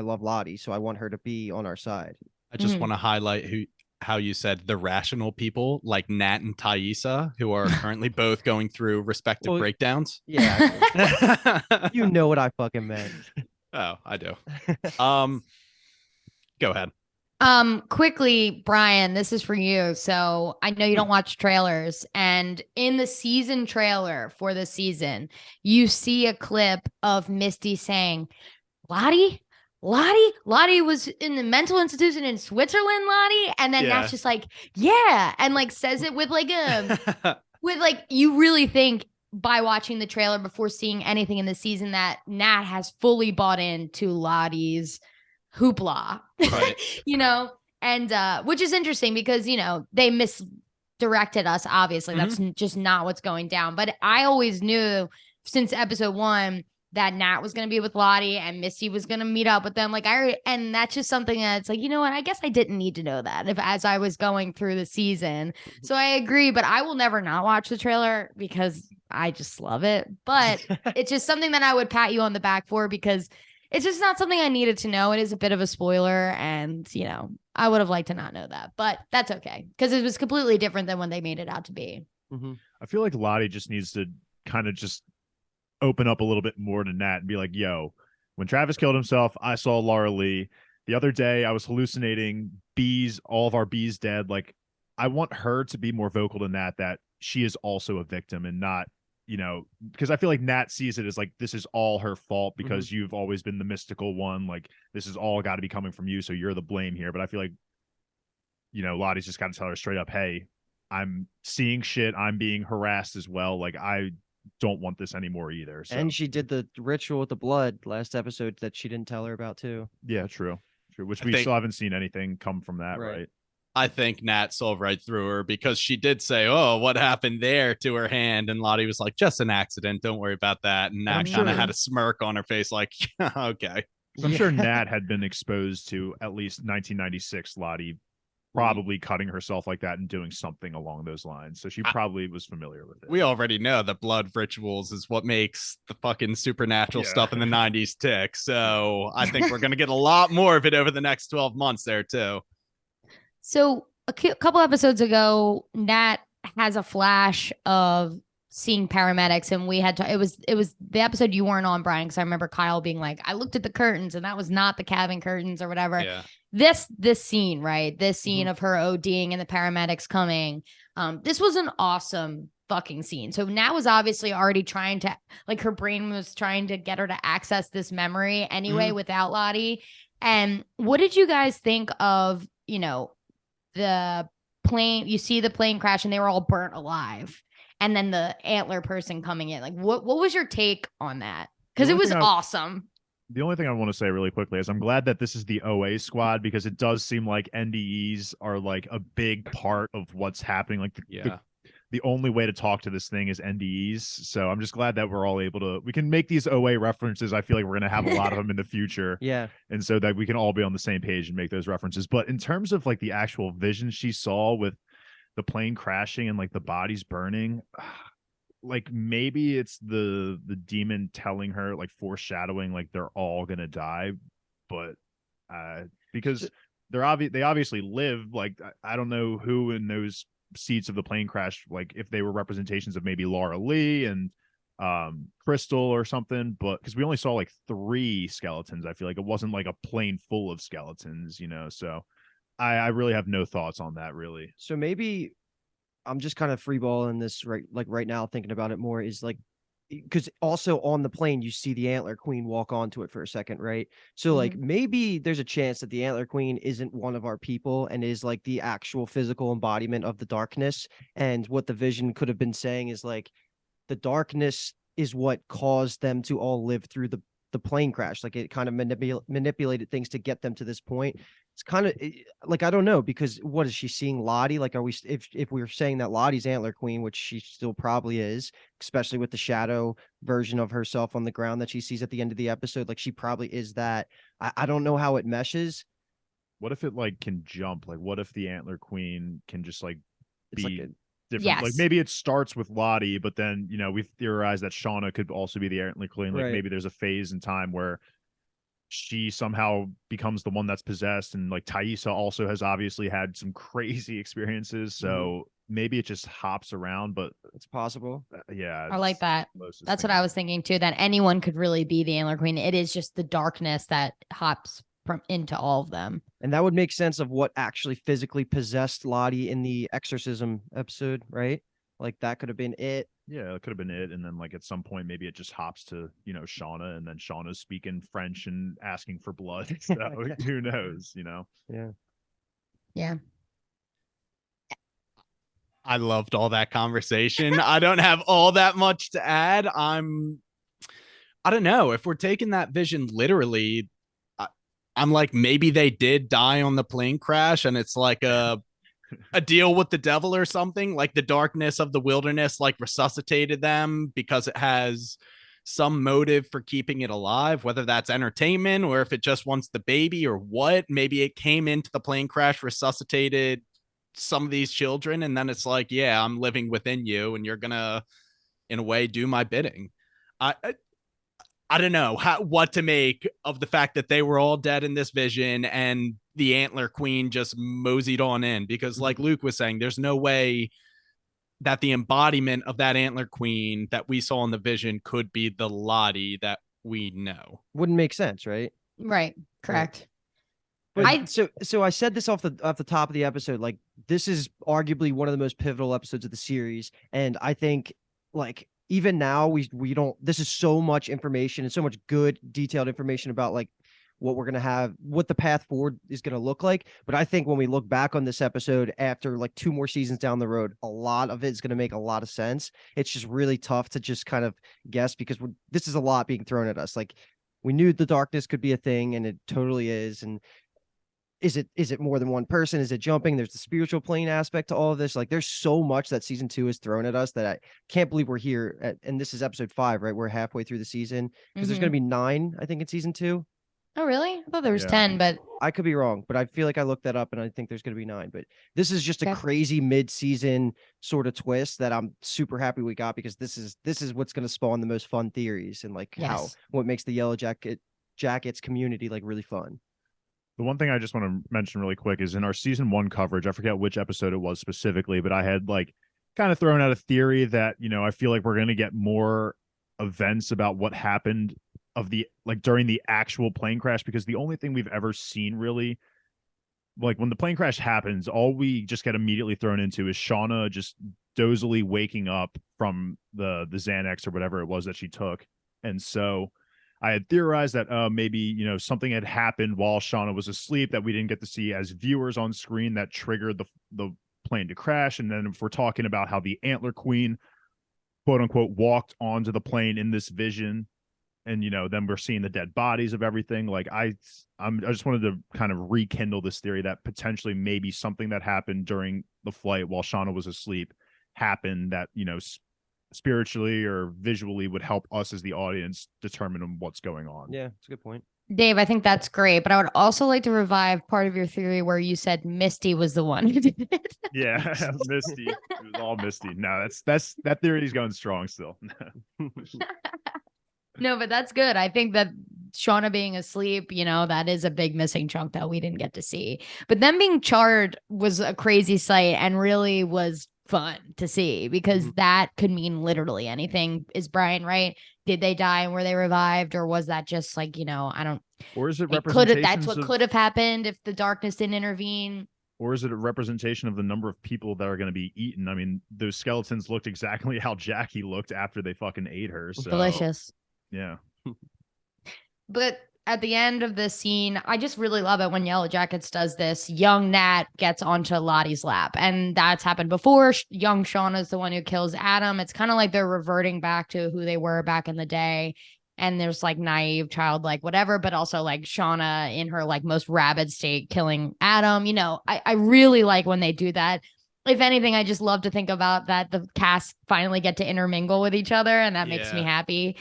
love Lottie, so I want her to be on our side. I just want to highlight how you said the rational people like Nat and Taissa, who are currently both going through respective breakdowns. Yeah. You know what I fucking meant. Oh, I do. Go ahead. Quickly, Brian, this is for you. So I know you don't watch trailers, and in the season trailer for the season, you see a clip of Misty saying, Lottie was in the mental institution in Switzerland, Lottie. And then Nat's just like, yeah. And like says it with like you really think by watching the trailer before seeing anything in the season that Nat has fully bought into Lottie's hoopla, right. And which is interesting because, they misdirected us. Obviously, that's just not what's going down. But I always knew since episode 1 that Nat was going to be with Lottie and Misty was going to meet up with them. And that's just something that's like, I guess I didn't need to know that as I was going through the season. So I agree, but I will never not watch the trailer because I just love it. But it's just something that I would pat you on the back for because it's just not something I needed to know. It is a bit of a spoiler. And, I would have liked to not know that. But that's okay because it was completely different than when they made it out to be. Mm-hmm. I feel like Lottie just needs to kind of just open up a little bit more to Nat and be like, yo, when Travis killed himself, I saw Laura Lee. The other day, I was hallucinating bees, all of our bees dead. Like, I want her to be more vocal than that she is also a victim and not, because I feel like Nat sees it as like, this is all her fault because you've always been the mystical one. Like, this is all got to be coming from you. So you're the blame here. But I feel like, Lottie's just got to tell her straight up, hey, I'm seeing shit. I'm being harassed as well. Like, I don't want this anymore either. So. And she did the ritual with the blood last episode that she didn't tell her about too. Yeah, true. Which we still haven't seen anything come from that, right? I think Nat saw right through her because she did say, oh, what happened there to her hand? And Lottie was like, just an accident. Don't worry about that. And Nat kind of had a smirk on her face like, okay. So I'm sure Nat had been exposed to at least 1996 Lottie probably cutting herself like that and doing something along those lines. So she probably was familiar with it. We already know that blood rituals is what makes the fucking supernatural stuff in the 90s tick. So I think we're going to get a lot more of it over the next 12 months there too. So a couple episodes ago, Nat has a flash of seeing paramedics, and we had to. It was the episode you weren't on, Brian, because I remember Kyle being like, "I looked at the curtains, and that was not the cabin curtains or whatever." Yeah. This scene, right? This scene of her ODing and the paramedics coming. This was an awesome fucking scene. So Nat was obviously already trying to, like, her brain was trying to get her to access this memory anyway without Lottie. And what did you guys think of, the plane? You see the plane crash and they were all burnt alive, and then the antler person coming in. Like, what was your take on that? Because it was awesome. The only thing I want to say really quickly is I'm glad that this is the OA squad because it does seem like NDEs are like a big part of what's happening. Like the only way to talk to this thing is NDEs. So I'm just glad that we're all able to, we can make these OA references. I feel like we're going to have a lot of them in the future. Yeah. And so that we can all be on the same page and make those references. But in terms of like the actual vision she saw with the plane crashing and like the bodies burning, like maybe it's the demon telling her, like foreshadowing, like they're all going to die. But because they obviously live, like, I don't know who in those seats of the plane crash, like if they were representations of maybe Laura Lee and Crystal or something, but because we only saw like 3 skeletons, I feel like it wasn't like a plane full of skeletons, so I really have no thoughts on that really. So maybe I'm just kind of freeballing this right now, thinking about it more, is like, because also on the plane you see the antler queen walk onto it for a second, right? So like maybe there's a chance that the antler queen isn't one of our people and is like the actual physical embodiment of the darkness, and what the vision could have been saying is like the darkness is what caused them to all live through the plane crash. Like it kind of manipulated things to get them to this point. It's kind of like, I don't know, because what is she seeing Lottie? Like, are we, if we were saying that Lottie's antler queen, which she still probably is, especially with the shadow version of herself on the ground that she sees at the end of the episode, like she probably is that. I don't know how it meshes. What if it like can jump? Like, what if the antler queen can just like be like different? Yes. Like maybe it starts with Lottie, but then we've theorized that Shauna could also be the antler queen. Like maybe there's a phase in time where she somehow becomes the one that's possessed, and like Taissa also has obviously had some crazy experiences, so maybe it just hops around, but it's possible. Yeah, I like that. That's what I was thinking too, that anyone could really be the antler queen. It is just the darkness that hops into all of them. And that would make sense of what actually physically possessed Lottie in the exorcism episode, right? Like that could have been it. Yeah, it could have been it. And then like at some point, maybe it just hops to, Shauna, and then Shauna's speaking French and asking for blood. So who knows, Yeah. Yeah. I loved all that conversation. I don't have all that much to add. I don't know if we're taking that vision literally. I'm like, maybe they did die on the plane crash and it's like a deal with the devil or something, like the darkness of the wilderness like resuscitated them because it has some motive for keeping it alive, whether that's entertainment or if it just wants the baby or what. Maybe it came into the plane crash, resuscitated some of these children, and then it's like, yeah, I'm living within you and you're gonna in a way, do my bidding. I don't know what to make of the fact that they were all dead in this vision and the Antler Queen just moseyed on in, because like Luke was saying, there's no way that the embodiment of that Antler Queen that we saw in the vision could be the Lottie that we know. Wouldn't make sense, right? Right. Correct. But so I said this off the top of the episode, like this is arguably one of the most pivotal episodes of the series, and I think like even now we don't, this is so much information and so much good detailed information about like what we're going to have, what the path forward is going to look like. But I think when we look back on this episode after like 2 more seasons down the road, a lot of it is going to make a lot of sense. It's just really tough to just kind of guess because this is a lot being thrown at us. Like we knew the darkness could be a thing, and it totally is. And is it more than one person? Is it jumping? There's the spiritual plane aspect to all of this. Like there's so much that season 2 has thrown at us that I can't believe we're here and this is episode 5, right? We're halfway through the season because there's going to be 9, I think, in season 2. Oh, really? I thought there was 10, but I could be wrong, but I feel like I looked that up and I think there's going to be 9, but this is just a crazy mid-season sort of twist that I'm super happy we got, because this is what's going to spawn the most fun theories and like what makes the Yellowjackets community like really fun. The one thing I just want to mention really quick is in our season 1 coverage, I forget which episode it was specifically, but I had like kind of thrown out a theory that, you know, I feel like we're going to get more events about what happened of the like during the actual plane crash, because the only thing we've ever seen really, like when the plane crash happens, all we just get immediately thrown into is Shauna just dozily waking up from the Xanax or whatever it was that she took. And so I had theorized that maybe, you know, something had happened while Shauna was asleep that we didn't get to see as viewers on screen that triggered the plane to crash. And then if we're talking about how the Antler Queen, quote unquote, walked onto the plane in this vision, and, you know, then we're seeing the dead bodies of everything. Like I just wanted to kind of rekindle this theory that potentially maybe something that happened during the flight while Shauna was asleep happened that, you know, spiritually or visually would help us as the audience determine what's going on. Yeah, that's a good point. Dave, I think that's great, but I would also like to revive part of your theory where you said Misty was the one who did it. Yeah, Misty. It was all Misty. No, that theory is going strong still. No, but that's good. I think that Shauna being asleep, you know, that is a big missing chunk that we didn't get to see. But them being charred was a crazy sight and really was fun to see, because that could mean literally anything. Is Brian right? Did they die and were they revived, or was that just like, you know, I don't, or is it representation? That's what could have happened if the darkness didn't intervene. Or is it a representation of the number of people that are going to be eaten? I mean, those skeletons looked exactly how Jackie looked after they fucking ate her. So. Delicious. Yeah. But at the end of the scene, I just really love it when Yellowjackets does this. Young Nat gets onto Lottie's lap, and that's happened before. Young Shauna is the one who kills Adam. It's kind of like they're reverting back to who they were back in the day. And there's like naive, childlike, whatever, but also like Shauna in her like most rabid state killing Adam. You know, I really like when they do that. If anything, I just love to think about that the cast finally get to intermingle with each other, and that makes me happy.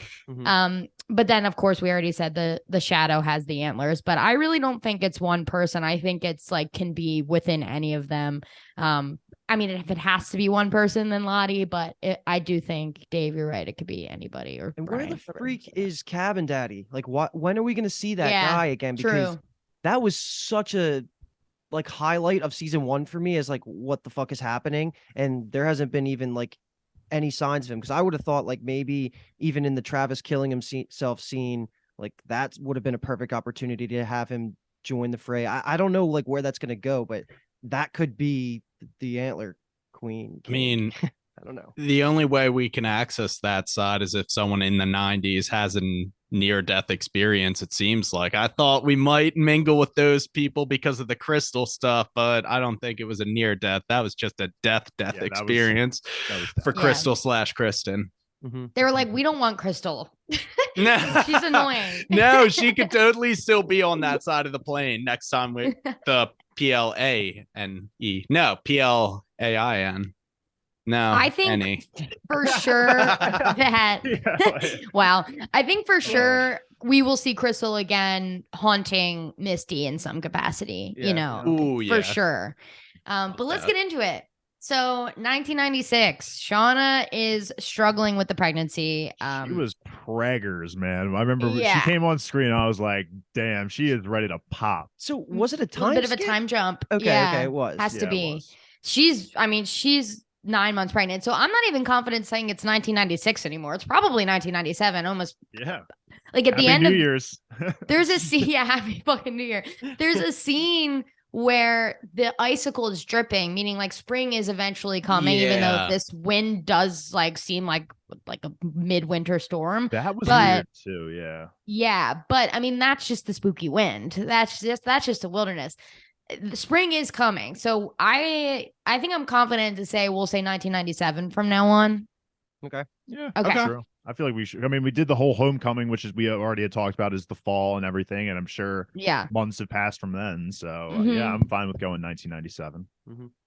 But then, of course, we already said the shadow has the antlers, but I really don't think it's one person. I think it's like can be within any of them. I mean, if it has to be one person, then Lottie, but I do think, Dave, you're right. It could be anybody. Or and Brian, where the freak is Cabin Daddy? Like, when are we going to see that guy again? Because that was such a like highlight of season 1 for me, is like, what the fuck is happening? And there hasn't been even like any signs of him, because I would have thought like maybe even in the Travis killing himself scene, like that would have been a perfect opportunity to have him join the fray. I don't know like where that's going to go, but that could be the Antler Queen. I mean, I don't know. The only way we can access that side is if someone in the 90s has a near-death experience, it seems like. I thought we might mingle with those people because of the crystal stuff, but I don't think it was a near-death. That was just a death experience for Crystal / Kristen. They were like, we don't want Crystal. She's annoying. No, she could totally still be on that side of the plane next time with the PLANE. No, PLAIN. No, I think for sure that wow. I think for sure we will see Crystal again haunting Misty in some capacity, you know, for sure. But let's get into it. So 1996, Shauna is struggling with the pregnancy. She was preggers, man. I remember she Yeah. came on screen. I was like, damn, she is ready to pop. So was it a A time little bit of a skip? time jump. Okay, Yeah, okay, it was. has to Yeah, it be. was. She's 9 months pregnant. So I'm not even confident saying it's 1996 anymore. It's probably 1997, almost Yeah. like at Happy the end New of Year's. there's a scene. Yeah, happy fucking New Year. There's a scene where the icicle is dripping, meaning like spring is eventually coming, even though Yeah. this wind does like seem like a midwinter storm. That was But weird too. Yeah. yeah, but I mean that's just the spooky wind. That's just the wilderness. The spring is coming. So I think I'm confident to say we'll say 1997 from now on. Okay. Yeah. Okay. That's true. I feel like we should. I mean, we did the whole homecoming, which is we already had talked about is the fall and everything, and I'm sure Yeah. months have passed from then. So Mhm. yeah, I'm fine with going 1997.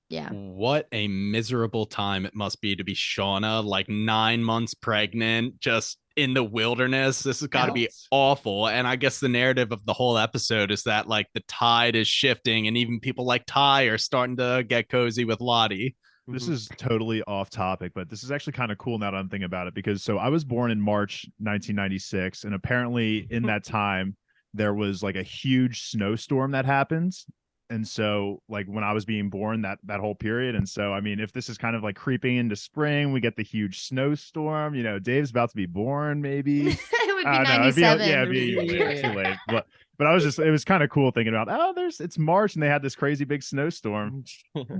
Yeah. What a miserable time it must be to be Shauna, like 9 months pregnant, just in the wilderness. This has got to be Yes. awful. And I guess the narrative of the whole episode is that like the tide is shifting, and even people like Ty are starting to get cozy with Lottie. This is totally off topic, but this is actually kind of cool now that I'm thinking about it because so I was born in March 1996, and apparently in that time there was like a huge snowstorm that happens. And so like when I was being born that whole period. And so I mean, if this is kind of like creeping into spring, we get the huge snowstorm, you know, Dave's about to be born, maybe. It would be I don't know. 97. It'd be too late. But I was just, it was kind of cool thinking about, it's March and they had this crazy big snowstorm.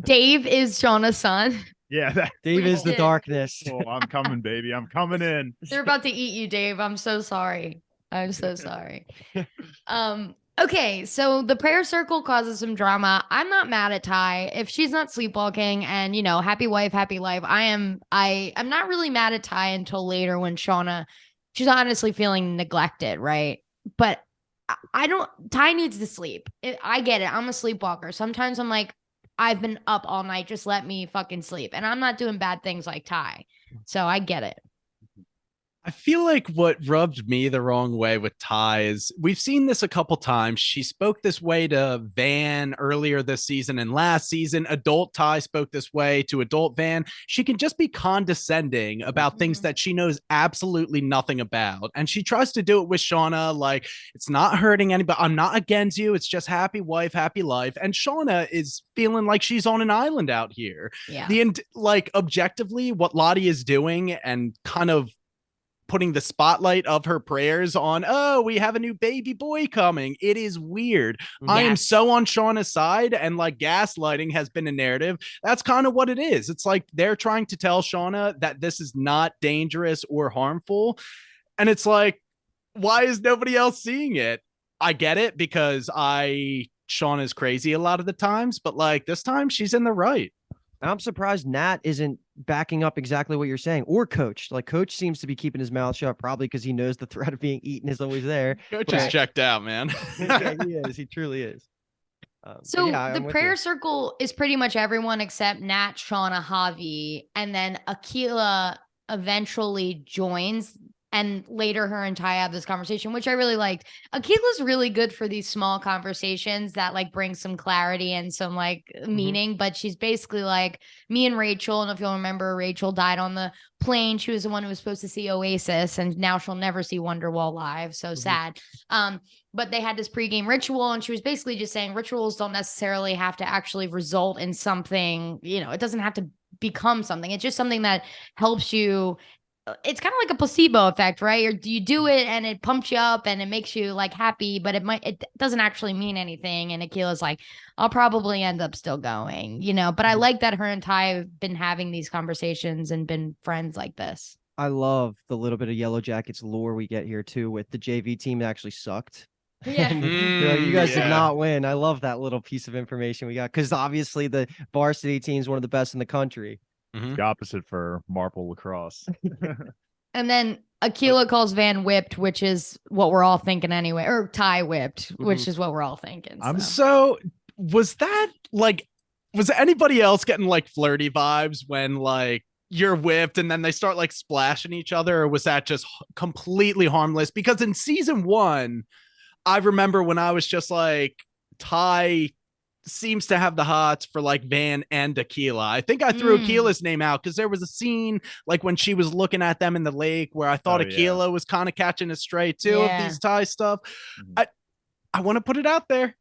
Dave is Shauna's son. Yeah. Dave is the Shit. darkness. Oh, I'm coming, baby. I'm coming in. They're about to eat you, Dave. I'm so sorry. I'm so sorry. Okay, so the prayer circle causes some drama. I'm not mad at Ty. If she's not sleepwalking and, happy wife, happy life, I'm not really mad at Ty until later when she's honestly feeling neglected, right? But Ty needs to sleep. I get it. I'm a sleepwalker. Sometimes I'm like, I've been up all night. Just let me fucking sleep. And I'm not doing bad things like Ty. So I get it. I feel like what rubbed me the wrong way with Ty is we've seen this a couple times. She spoke this way to Van earlier this season and last season. Adult Ty spoke this way to adult Van. She can just be condescending about things that she knows absolutely nothing about. And she tries to do it with Shauna, like, it's not hurting anybody. I'm not against you. It's just happy wife, happy life. And Shauna is feeling like she's on an island out here. Yeah. Like objectively, what Lottie is doing and kind of putting the spotlight of her prayers on, oh, we have a new baby boy coming. It is weird. Yes. I am so on Shauna's side, and like gaslighting has been a narrative. That's kind of what it is. It's like they're trying to tell Shauna that this is not dangerous or harmful. And it's like, why is nobody else seeing it? I get it because Shauna's crazy a lot of the times, but like this time she's in the right. I'm surprised Nat isn't backing up exactly what you're saying, or Coach. Like Coach seems to be keeping his mouth shut, probably because he knows the threat of being eaten is always there. Coach is checked out, man. Yeah, he is. He truly is. So yeah, the prayer circle is pretty much everyone except Nat, Shauna, Javi, and then Akila eventually joins. And later her and Ty have this conversation, which I really liked. Akila's really good for these small conversations that like bring some clarity and some like meaning. But she's basically like me and Rachel. And if you'll remember, Rachel died on the plane. She was the one who was supposed to see Oasis, and now she'll never see Wonderwall live. So sad. But they had this pregame ritual, and she was basically just saying rituals don't necessarily have to actually result in something. It doesn't have to become something. It's just something that helps you. It's kind of like a placebo effect, right? Or do you do it and it pumps you up and it makes you like happy, but it doesn't actually mean anything. And Akila's like, I'll probably end up still going, but I like that her and Ty have been having these conversations and been friends like this. I love the little bit of Yellowjackets lore we get here too, with the JV team that actually sucked. Yeah. You guys did not win. I love that little piece of information we got, because obviously the varsity team is one of the best in the country. The opposite for Marple lacrosse. And then Akila calls Van whipped, which is what we're all thinking anyway, or Ty whipped, which is what we're all thinking. Was anybody else getting like flirty vibes when like you're whipped and then they start like splashing each other, or was that just completely harmless? Because in season 1, I remember when I was just like, Ty seems to have the hots for like Van and Aquila. I think I threw Aquila's name out because there was a scene like when she was looking at them in the lake where I thought Aquila was kind of catching a stray too of these Ty stuff. I want to put it out there.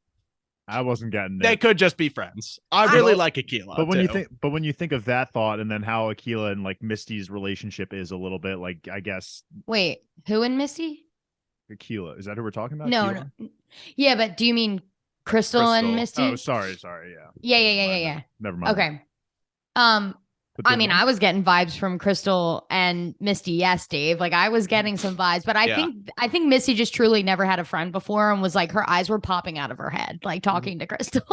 I wasn't getting it. They could just be friends. I really like Aquila. But when you think of that thought and then how Aquila and like Misty's relationship is a little bit like, I guess. Wait, who and Misty? Aquila. Is that who we're talking about? No. Yeah, but do you mean Crystal and Misty? Oh, sorry. Yeah. Yeah. Never mind. Okay. I mean, I was getting vibes from Crystal and Misty. Yes, Dave. Like I was getting some vibes, but I think Misty just truly never had a friend before and was like her eyes were popping out of her head, like talking to Crystal.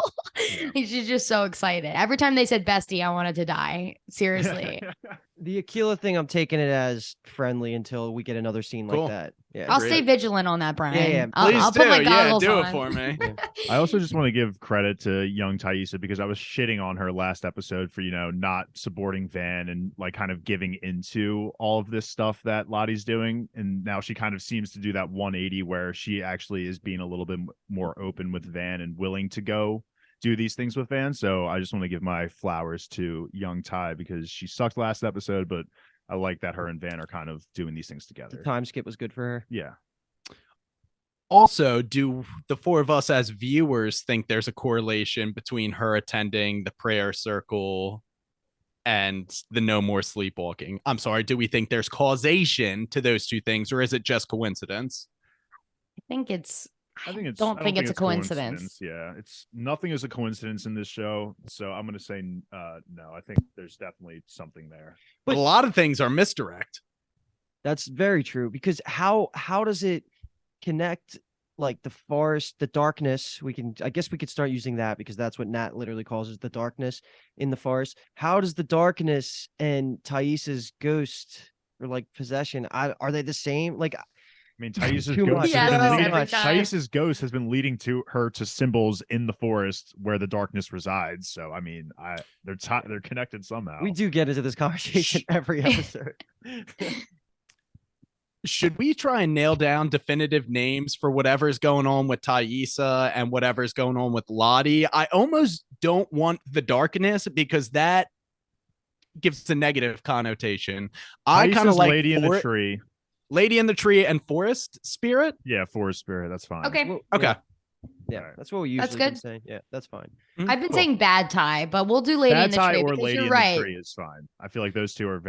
She's just so excited. Every time they said bestie, I wanted to die. Seriously. The Aquila thing, I'm taking it as friendly until we get another scene like that. Yeah, I'll stay vigilant on that, Brian. Yeah. I'll put my goggles do on. it for me. I also just want to give credit to young Taissa because I was shitting on her last episode for, not supporting Van and like kind of giving into all of this stuff that Lottie's doing. And now she kind of seems to do that 180 where she actually is being a little bit more open with Van and willing to go do these things with Van. So I just want to give my flowers to young Ty because she sucked last episode, but I like that her and Van are kind of doing these things together. The time skip was good for her. Yeah. Also, do the four of us as viewers think there's a correlation between her attending the prayer circle and the no more sleepwalking? I'm sorry, do we think there's causation to those two things, or is it just coincidence? I think it's I think it's. Don't think it's a coincidence. Yeah, it's nothing is a coincidence in this show. So I'm going to say no. I think there's definitely something there. But a lot of things are misdirect. That's very true because how does it connect? Like the forest, the darkness. I guess we could start using that because that's what Nat literally calls it, the darkness in the forest. How does the darkness and Taissa's ghost or like possession? Are they the same? Like. I mean, Taissa's ghost has been leading to her to symbols in the forest where the darkness resides. So, I mean, they're connected somehow. We do get into this conversation every episode. Should we try and nail down definitive names for whatever's going on with Taissa and whatever's going on with Lottie? I almost don't want the darkness because that gives a negative connotation. I kind of like Lady in the Tree. Lady in the Tree and Forest Spirit? Yeah, Forest Spirit. That's fine. Okay. Okay. Yeah, that's what we usually been saying. Yeah, that's fine. I've been saying Bad Ty, but we'll do Lady in the Tree because Lady you're in right. the Tree is fine. I feel like those two are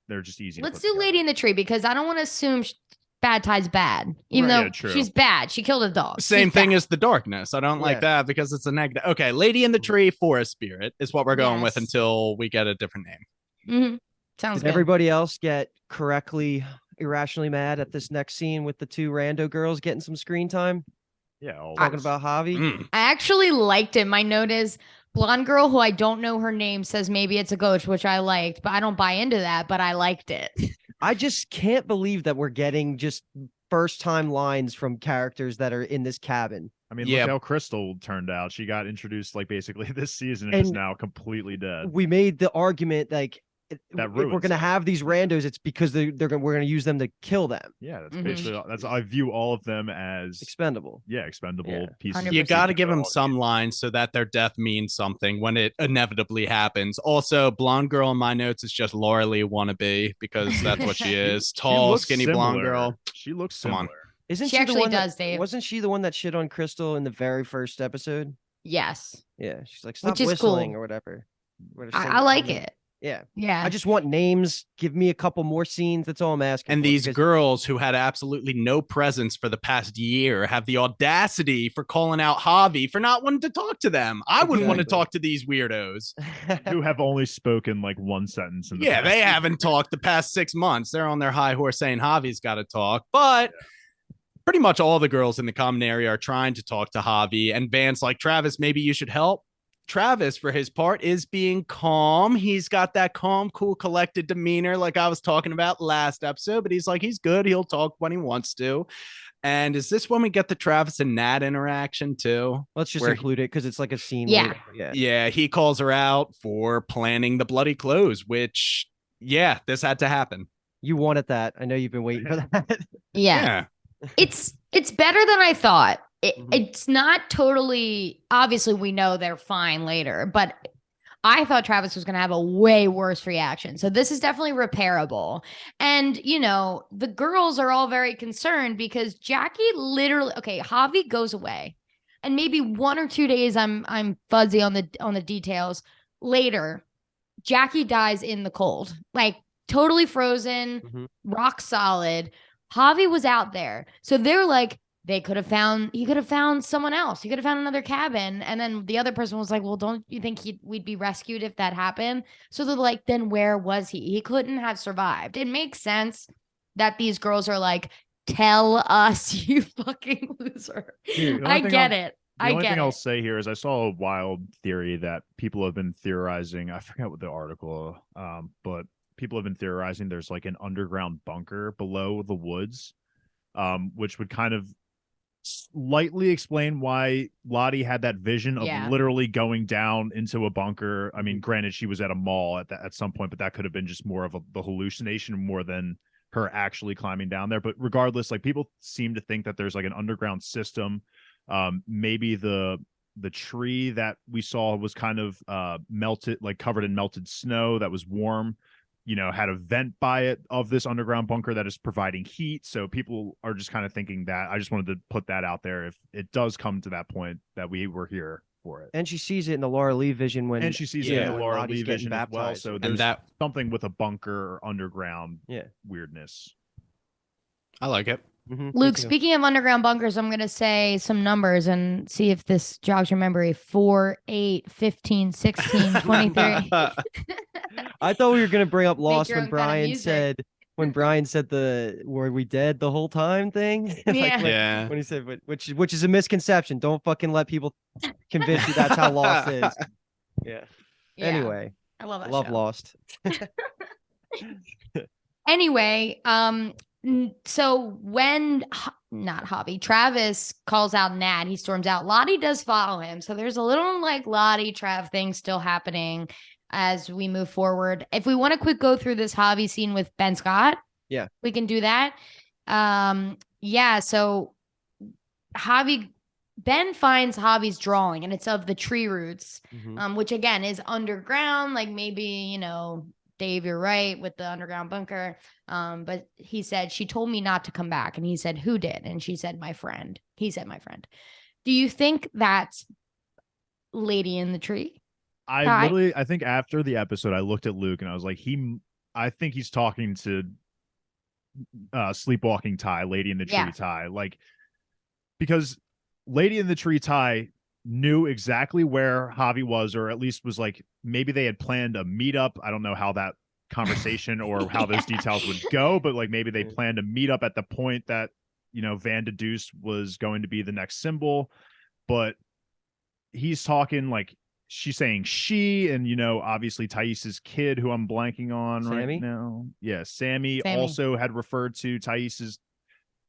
they're just easy. Let's do Lady in the Tree because I don't want to assume Bad Ty's bad, even though she's bad. She killed a dog. Same thing as the darkness. I don't like that because it's a negative. Okay, Lady in the Tree, Forest Spirit is what we're going with until we get a different name. Sounds Did good. Everybody else get correctly irrationally mad at this next scene with the two rando girls getting some screen time? Yeah, talking about Javi. I actually liked it. My note is blonde girl who I don't know her name says maybe it's a ghost, which I liked, but I don't buy into that, but I liked it. I just can't believe that we're getting just first time lines from characters that are in this cabin. I mean, look how Crystal turned out. She got introduced like basically this season and is now completely dead. We made the argument like if we're going to it. Have these randos, it's because we're going to use them to kill them. Yeah, that's basically I view all of them as expendable. Yeah, expendable pieces. You got to give them some lines so that their death means something when it inevitably happens. Also, blonde girl in my notes is just Laura Lee wannabe because that's what she is. Tall, skinny blonde girl. She looks similar. Isn't she the actually one does, Dave? Wasn't she the one that shit on Crystal in the very first episode? Yes. Yeah, she's like, stop Which is whistling cool. or whatever. I like it. Yeah. I just want names. Give me a couple more scenes. That's all I'm asking. And these girls who had absolutely no presence for the past year have the audacity for calling out Javi for not wanting to talk to them. I wouldn't want to talk to these weirdos who have only spoken like one sentence. They haven't talked the past 6 months. They're on their high horse saying Javi's got to talk, but pretty much all the girls in the common area are trying to talk to Javi. And Van's like, Travis, maybe you should help. Travis, for his part, is being calm. He's got that calm, cool, collected demeanor like I was talking about last episode, but he's like, he's good. He'll talk when he wants to. And is this when we get the Travis and Nat interaction too? Let's just include it because it's like a scene. Yeah. Yeah. He calls her out for planning the bloody clothes, which, this had to happen. You wanted that. I know you've been waiting for that. Yeah. It's better than I thought. It's not totally, obviously we know they're fine later, but I thought Travis was going to have a way worse reaction. So this is definitely repairable. And, the girls are all very concerned because Jackie literally, okay, Javi goes away. And maybe 1 or 2 days I'm fuzzy on the details. Later, Jackie dies in the cold. Like totally frozen, rock solid. Javi was out there. So they're like, he could have found someone else. He could have found another cabin. And then the other person was like, well, don't you think we'd be rescued if that happened? So they're like, then where was he? He couldn't have survived. It makes sense that these girls are like, tell us, you fucking loser. Dude, I get it. The only thing I'll say here is I saw a wild theory that people have been theorizing. I forgot what the article, but people have been theorizing there's like an underground bunker below the woods, which would kind of slightly explain why Lottie had that vision of literally going down into a bunker. I mean, granted, she was at a mall at some point, but that could have been just more of the hallucination more than her actually climbing down there. But regardless, like people seem to think that there's like an underground system. Maybe the tree that we saw was kind of melted, like covered in melted snow that was warm, had a vent by it of this underground bunker that is providing heat. So people are just kind of thinking that. I just wanted to put that out there if it does come to that point that we were here for it. And she sees it in the Laura Lee vision when she sees it in the Laura Lee vision as well. So there's something with a bunker or underground weirdness. I like it. Luke, speaking of underground bunkers, I'm going to say some numbers and see if this jogs your memory. 4, 8, 15, 16, 23. I thought we were going to bring up Lost when Brian said the were we dead the whole time thing. When he said, which is a misconception. Don't fucking let people convince you that's how Lost is. Yeah. Anyway, I love that. Love Lost. Anyway, so when not Javi, Travis calls out Nat, he storms out. Lottie does follow him. So there's a little like Lottie Trav thing still happening as we move forward. If we want to quick go through this Javi scene with Ben Scott, we can do that. So Ben finds Javi's drawing and it's of the tree roots, which again is underground, like maybe, Dave, you're right with the underground bunker. But he said, she told me not to come back. And he said, who did? And she said, my friend. He said, my friend. Do you think that's Lady in the Tree? I think after the episode, I looked at Luke and I was like, I think he's talking to Sleepwalking Ty, Lady in the Tree Ty. Like, because Lady in the Tree Ty knew exactly where Javi was, or at least was like, maybe they had planned a meetup. I don't know how that conversation or how those details would go, but like maybe they planned a meetup at the point that, Van de Deuce was going to be the next symbol. But he's talking like she's saying she, and obviously Thais's kid, who I'm blanking on right now. Yeah, Sammy also had referred to Thais's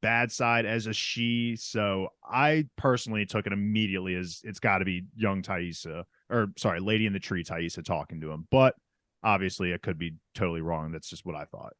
bad side as a she. So I personally took it immediately as it's got to be young Thaisa, or sorry, Lady in the Tree Thaisa talking to him. But obviously it could be totally wrong. That's just what I thought.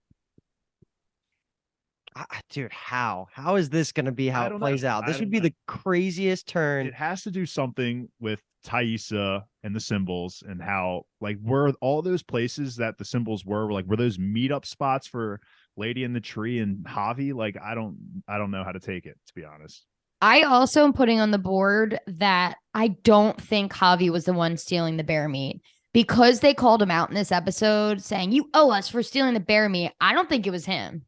Dude, how is this going to be how it plays out? This would be the craziest turn. It has to do something with Thaisa and the symbols, and how like were all those places that the symbols were like, were those meetup spots for Lady in the Tree and Javi? Like, I don't know how to take it, to be honest. I also am putting on the board that I don't think Javi was the one stealing the bear meat, because they called him out in this episode saying, you owe us for stealing the bear meat. I don't think it was him.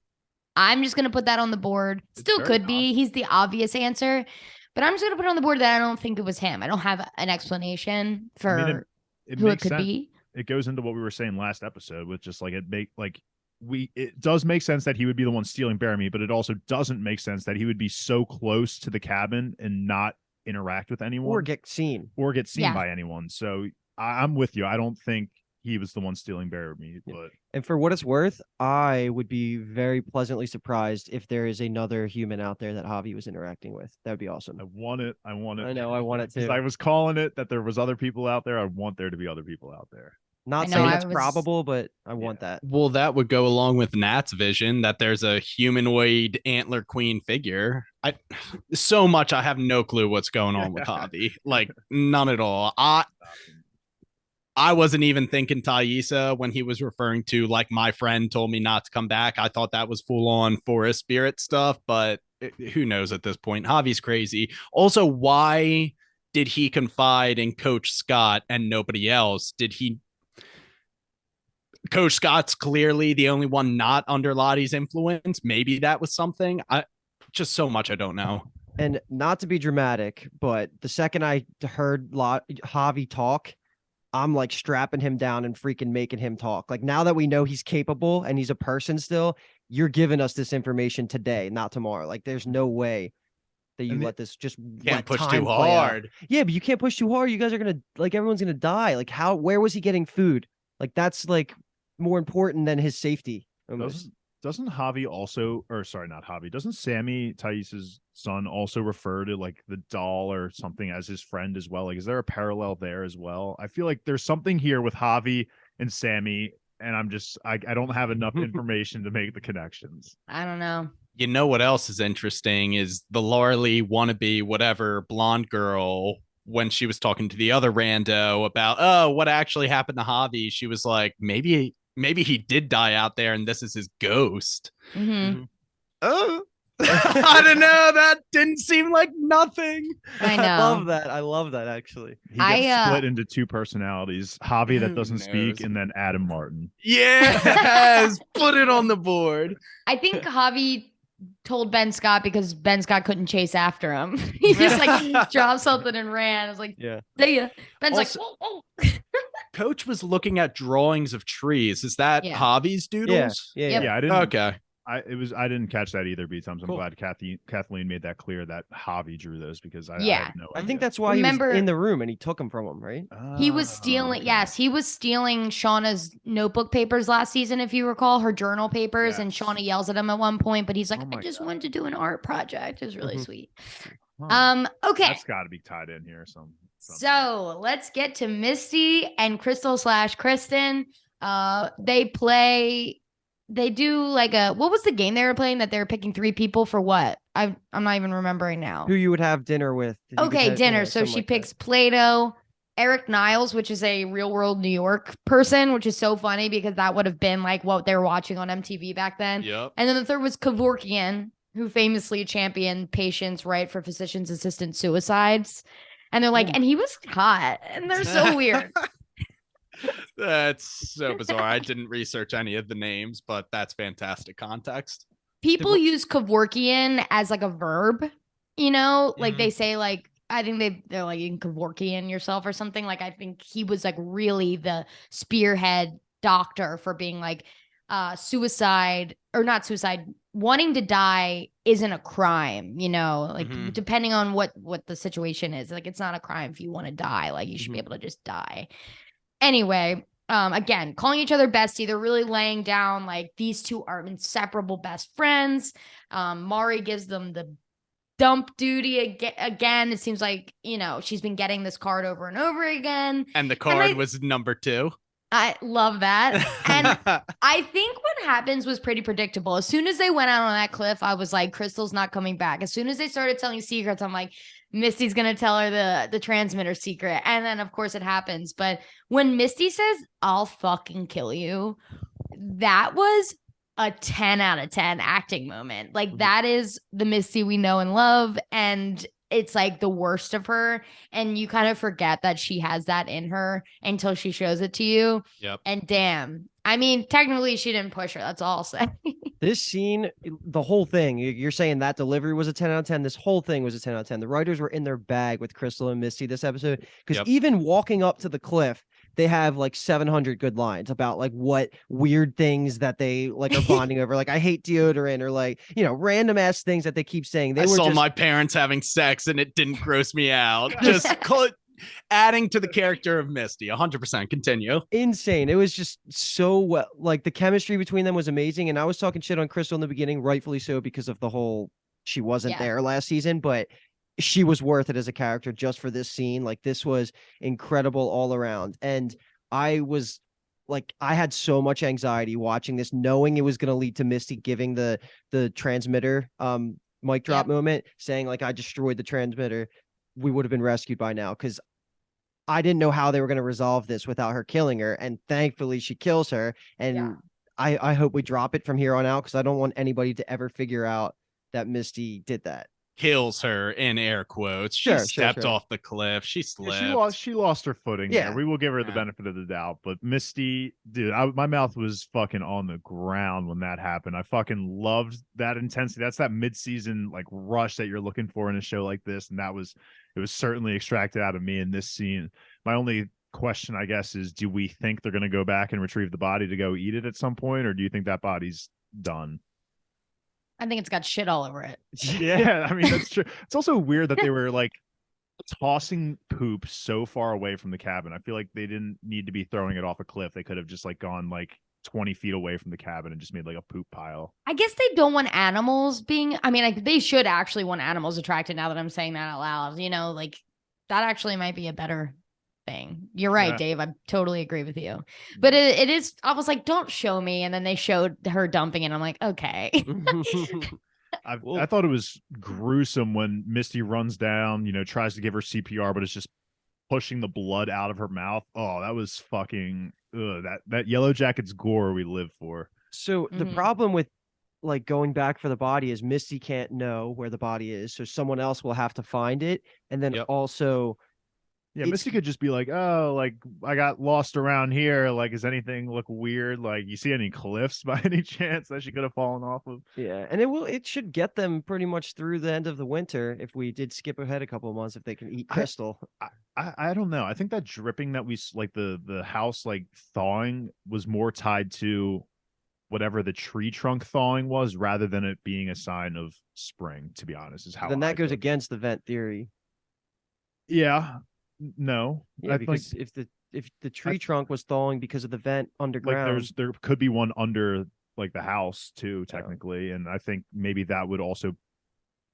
I'm just going to put that on the board. Still could be. He's the obvious answer, but I'm just going to put it on the board that I don't think it was him. I don't have an explanation for who it could be. It goes into what we were saying last episode with just like it does make sense that he would be the one stealing bear meat, but it also doesn't make sense that he would be so close to the cabin and not interact with anyone or get seen by anyone. So I'm with you. I don't think he was the one stealing bear meat. But and for what it's worth, I would be very pleasantly surprised if there is another human out there that Javi was interacting with. That would be awesome. I want it. I know. I want it too. I was calling it that there was other people out there. I want there to be other people out there. Not I know, saying I that's was- probable, but I want that. Well, that would go along with Nat's vision that there's a humanoid antler queen figure. So much I have no clue what's going on with Javi. Like none at all. I wasn't even thinking Thaisa when he was referring to like my friend told me not to come back. I thought that was full on forest spirit stuff, but who knows at this point? Javi's crazy. Also, why did he confide in Coach Scott and nobody else? Coach Scott's clearly the only one not under Lottie's influence. Maybe that was something. Just so much I don't know. And not to be dramatic, but the second I heard Javi talk, I'm like strapping him down and freaking making him talk. Like now that we know he's capable and he's a person still, you're giving us this information today, not tomorrow. Like there's no way that you let this just Can't push time too play out. hard. Yeah, but you can't push too hard. You guys are gonna everyone's gonna die. Like where was he getting food? Like that's like more important than his safety. Almost. Doesn't Javi also, or sorry, not Javi, doesn't Sammy, Thaisa's son, also refer to like the doll or something as his friend as well? Like, is there a parallel there as well? I feel like there's something here with Javi and Sammy, and I don't have enough information to make the connections. I don't know. You know what else is interesting is the Larly wannabe, whatever, blonde girl. When she was talking to the other rando about, what actually happened to Javi, she was like, maybe he did die out there and this is his ghost. Mm-hmm. Oh, I don't know. That didn't seem like nothing. I know. I love that actually. He gets split into two personalities: Javi that doesn't speak, and then Adam Martin. Yes, put it on the board. I think Javi told Ben Scott because Ben Scott couldn't chase after him. He just like dropped something and ran. I was like, yeah. See ya. Ben's Also- like, oh. Coach was looking at drawings of trees. Is that Yeah. Javi's doodles? Yeah. Yep. Yeah, I didn't. Okay. I didn't catch that either, B-Tums. I'm Cool. glad Kathleen made that clear that Javi drew those because I Yeah. had no I idea. think that's why Remember- he was in the room and he took him from him, right? He was stealing. Okay. Yes, he was stealing Shauna's notebook papers last season, if you recall, her journal papers. And Yes. Shauna yells at him at one point, but he's like, Oh I my just God. wanted to do an art project. It was really Mhm. sweet. Huh. Okay. That's got to be tied in here. Somehow. So let's get to Misty and Crystal / Kristen. They do like what was the game they were playing that they were picking 3 people for what? I'm not even remembering now. Who you would have dinner with. You could Okay, have- dinner. yeah, So something she like that. picks Plato, Eric Niles, which is a real world New York person, which is so funny because that would have been like what they were watching on MTV back then. Yep. And then the third was Kevorkian, who famously championed patients' right for physicians' assistant suicides. And they're like, Ooh. and he was hot. And they're so weird. That's so bizarre. I didn't research any of the names, but that's fantastic context. People use Kevorkian as like a verb, like they say like I think they're like you can Kevorkian yourself or something. Like I think he was like really the spearhead doctor for being like suicide or not suicide, wanting to die isn't a crime, like Mhm. depending on what the situation is. Like it's not a crime if you want to die. Like you should be Mhm. able to just die. Anyway, again, calling each other bestie, they're really laying down like these two are inseparable best friends. Mari gives them the dump duty again. It seems like, she's been getting this card over and over again. And the card I- was number 2. I love that. And I think what happens was pretty predictable. As soon as they went out on that cliff, I was like, Crystal's not coming back. As soon as they started telling secrets, I'm like, Misty's gonna tell her the transmitter secret. And then of course it happens. But when Misty says, I'll fucking kill you, that was a 10 out of 10 acting moment. Like that is the Misty we know and love. And it's like the worst of her. And you kind of forget that she has that in her until she shows it to you. Yep. And damn, I mean, technically she didn't push her. That's all I'll say. This scene, the whole thing, you're saying that delivery was a 10 out of 10. This whole thing was a 10 out of 10. The writers were in their bag with Crystal and Misty this episode. Because Yep. even walking up to the cliff, they have like 700 good lines about like what weird things that they like are bonding over. Like, I hate deodorant or like, random ass things that they keep saying. They I were saw just my parents having sex and it didn't gross me out. Just adding to the character of Misty. 100%. Continue. insane. It was just so well, like the chemistry between them was amazing. And I was talking shit on Crystal in the beginning, rightfully so, because of the whole she wasn't Yeah. there last season, but she was worth it as a character just for this scene. Like this was incredible all around. And I was like I had so much anxiety watching this, knowing it was going to lead to Misty giving the transmitter mic drop moment, saying like I destroyed the transmitter. We would have been rescued by now, because I didn't know how they were going to resolve this without her killing her, and thankfully she kills her. And I hope we drop it from here on out, because I don't want anybody to ever figure out that Misty did that. Kills her in air quotes. She stepped off the cliff. She slipped. Yeah, she lost her footing there. We will give her the benefit of the doubt. But Misty, dude, my mouth was fucking on the ground when that happened. I fucking loved that intensity. That's that mid-season like rush that you're looking for in a show like this. And it was certainly extracted out of me in this scene. My only question, I guess, is do we think they're going to go back and retrieve the body to go eat it at some point? Or do you think that body's done? I think it's got shit all over it. Yeah, I mean, that's true. It's also weird that they were like tossing poop so far away from the cabin. I feel like they didn't need to be throwing it off a cliff. They could have just like gone like 20 feet away from the cabin and just made like a poop pile. I guess they don't want animals being, I mean, like they should actually want animals attracted, now that I'm saying that out loud. You know, like that actually might be a better thing. You're right, Dave. I totally agree with you. But it is, I was like, don't show me. And then they showed her dumping it. I'm like, okay. I thought it was gruesome when Misty runs down, you know, tries to give her CPR, but it's just pushing the blood out of her mouth. Oh, that was fucking that Yellowjackets gore we live for. So the problem with like going back for the body is Misty can't know where the body is, so someone else will have to find it. And then also Misty could just be like, oh, like I got lost around here. Like, does anything look weird? Like, you see any cliffs by any chance that she could have fallen off of? Yeah, and it should get them pretty much through the end of the winter if we did skip ahead a couple of months, if they can eat Crystal. I don't know. I think that dripping that we like the house like thawing was more tied to whatever the tree trunk thawing was, rather than it being a sign of spring. To be honest, is how. Then that goes against the vent theory. Yeah. No, yeah, because if the tree trunk was thawing because of the vent underground, like there could be one under like the house too, technically, and I think maybe that would also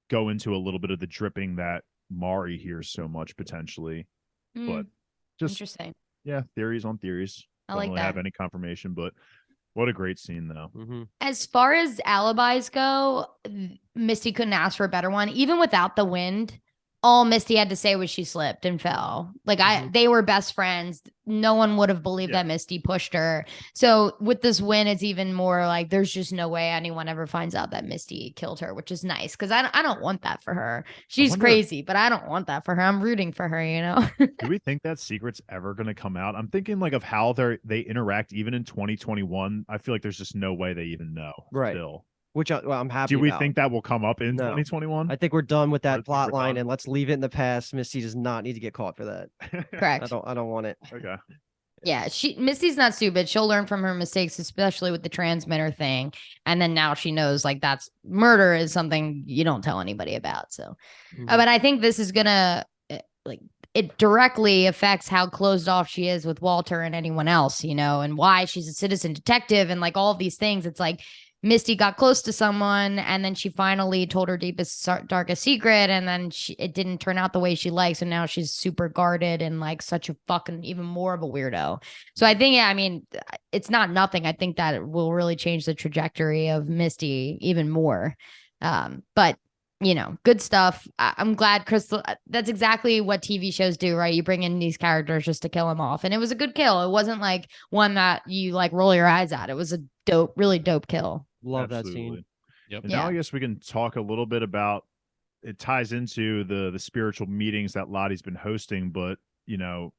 go into a little bit of the dripping that Mari hears so much potentially. But just interesting. Yeah, theories on theories. I like Don't really that. have any confirmation, but what a great scene though. As far as alibis go, Misty couldn't ask for a better one, even without the wind. All Misty had to say was she slipped and fell. Like they were best friends. No one would have believed that Misty pushed her. So with this win, it's even more like there's just no way anyone ever finds out that Misty killed her, which is nice because I don't want that for her. She's crazy, but I don't want that for her. I'm rooting for her, you know. Do we think that secret's ever going to come out? I'm thinking like of how they interact even in 2021. I feel like there's just no way they even know. Right. Still. Which I'm happy Do we about. think that will come up in 2021? I think we're done with that plot line and let's leave it in the past. Misty does not need to get caught for that. Correct. I don't want it. Okay. Yeah, Misty's not stupid. She'll learn from her mistakes, especially with the transmitter thing. And then now she knows like that's murder is something you don't tell anybody about. So, but I think this is gonna like it directly affects how closed off she is with Walter and anyone else, you know, and why she's a citizen detective and like all of these things. It's like Misty got close to someone and then she finally told her deepest, darkest secret. And then it didn't turn out the way she liked. So now she's super guarded and like such a fucking even more of a weirdo. So I think, I mean, it's not nothing. I think that it will really change the trajectory of Misty even more. But you know, good stuff. I'm glad Crystal, that's exactly what TV shows do, right? You bring in these characters just to kill them off. And it was a good kill. It wasn't like one that you like roll your eyes at. It was a really dope kill. Love that scene. Yep. And now I guess we can talk a little bit about, it ties into the spiritual meetings that Lottie's been hosting, but you know,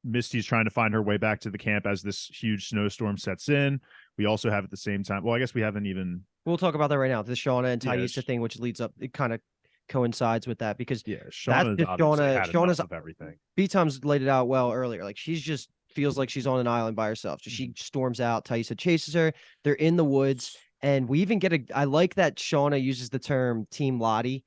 Misty's trying to find her way back to the camp as this huge snowstorm sets in. We also have at the same time, well, I guess we haven't even. We'll talk about that right now. The Shauna and Taisha thing, which leads up, it kind of coincides with that because Shauna's of everything. B-Tom's laid it out well earlier. Like she's just feels like she's on an island by herself. So she storms out. Taisha chases her. They're in the woods. And we even get I like that Shauna uses the term Team Lottie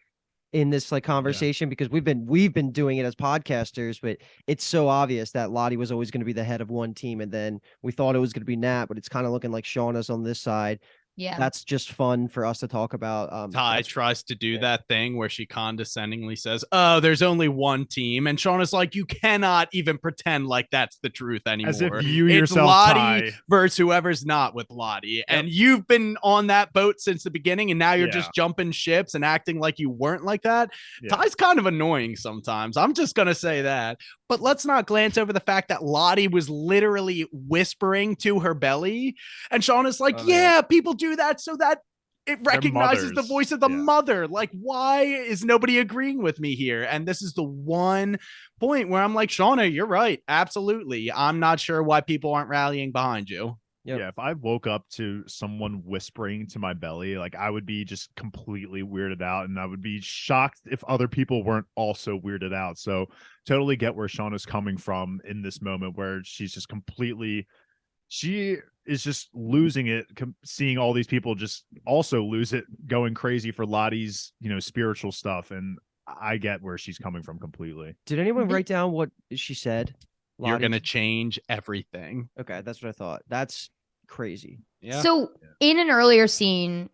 in this like conversation because we've been doing it as podcasters, but it's so obvious that Lottie was always going to be the head of one team. And then we thought it was going to be Nat, but it's kind of looking like Shauna's on this side. Yeah. That's just fun for us to talk about. Ty tries to do that thing where she condescendingly says, "Oh, there's only one team," and Shauna's like, "You cannot even pretend like that's the truth anymore. As if you It's yourself, Lottie Ty. versus whoever's not with Lottie, and you've been on that boat since the beginning, and now you're Yeah. just jumping ships and acting like you weren't like that." Yeah. Ty's kind of annoying sometimes. I'm just gonna say that. But let's not glance over the fact that Lottie was literally whispering to her belly, and Shauna's like, "Yeah, people do that so that it recognizes the mothers. voice of the Yeah. mother." Like, why is nobody agreeing with me here? And this is the one point where I'm like, Shauna, you're right. Absolutely. I'm not sure why people aren't rallying behind you. Yep. Yeah, if I woke up to someone whispering to my belly, like I would be just completely weirded out, and I would be shocked if other people weren't also weirded out. So totally get where Shauna's coming from in this moment where she's just completely, she is just losing it, seeing all these people just also lose it, going crazy for Lottie's, spiritual stuff. And I get where she's coming from completely. Did anyone write down what she said? You're Lottie? going to change everything. Okay, that's what I thought. That's crazy. Yeah. So in an earlier scene,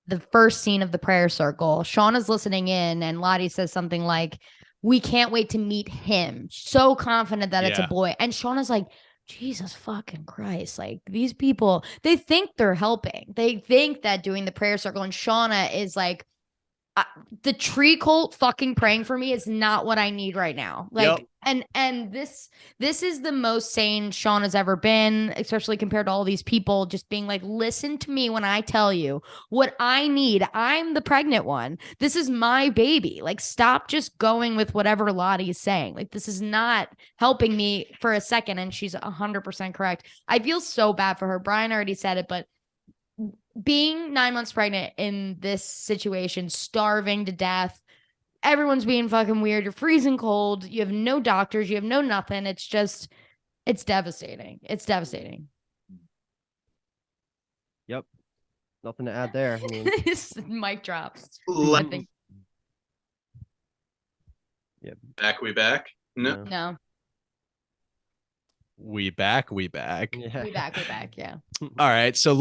the first scene of the prayer circle, Shauna's listening in and Lottie says something like, "We can't wait to meet him." So confident that it's a boy. And Shauna's like, Jesus fucking Christ. Like, these people, they think they're helping. They think that doing the prayer circle, and Shauna is like, the tree cult fucking praying for me is not what I need right now. Like, and this is the most sane Shauna's ever been, especially compared to all these people just being like, listen to me when I tell you what I need. I'm the pregnant one. This is my baby. Like, stop just going with whatever Lottie is saying. Like, this is not helping me for a second. And she's 100% correct. I feel so bad for her. Brian already said it, but being 9 months pregnant in this situation, starving to death, everyone's being fucking weird. You're freezing cold. You have no doctors. You have no nothing. It's just, it's devastating. It's devastating. Yep. Nothing to add there. I mean, mic drop. I think. Yep. We back? No. We back. We back. Yeah. All right. So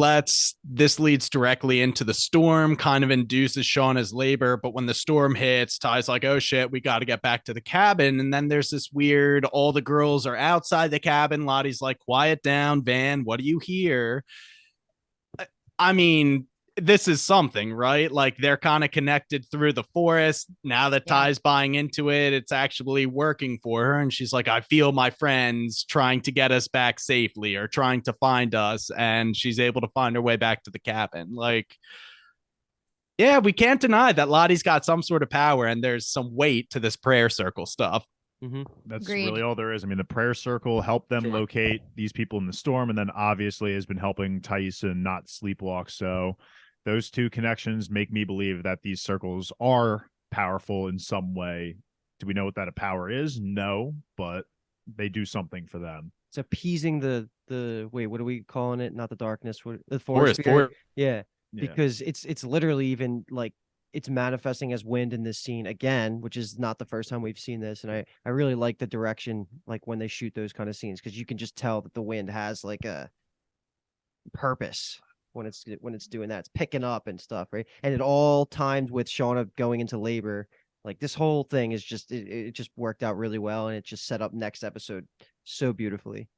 this leads directly into the storm, kind of induces Shauna's labor. But when the storm hits, Ty's like, oh shit, we got to get back to the cabin. And then there's this weird, all the girls are outside the cabin. Lottie's like, quiet down, Van. What do you hear? I mean, this is something, right? Like, they're kind of connected through the forest. Now that Ty's buying into it, it's actually working for her. And she's like, I feel my friends trying to get us back safely or trying to find us. And she's able to find her way back to the cabin. Like, yeah, we can't deny that Lottie's got some sort of power, and there's some weight to this prayer circle stuff. That's Agreed. really all there is. I mean, the prayer circle helped them locate these people in the storm, and then obviously has been helping Thaisa not sleepwalk. So those two connections make me believe that these circles are powerful in some way. Do we know what that power is? No, but they do something for them. It's appeasing the wait, what are we calling it? Not the darkness, the forest spirit. Yeah, because it's literally even like it's manifesting as wind in this scene again, which is not the first time we've seen this. And I really like the direction, like when they shoot those kind of scenes, because you can just tell that the wind has like a purpose when it's doing that. It's picking up and stuff, right? And it all timed with Shauna going into labor. Like, this whole thing is just it just worked out really well, and it just set up next episode so beautifully.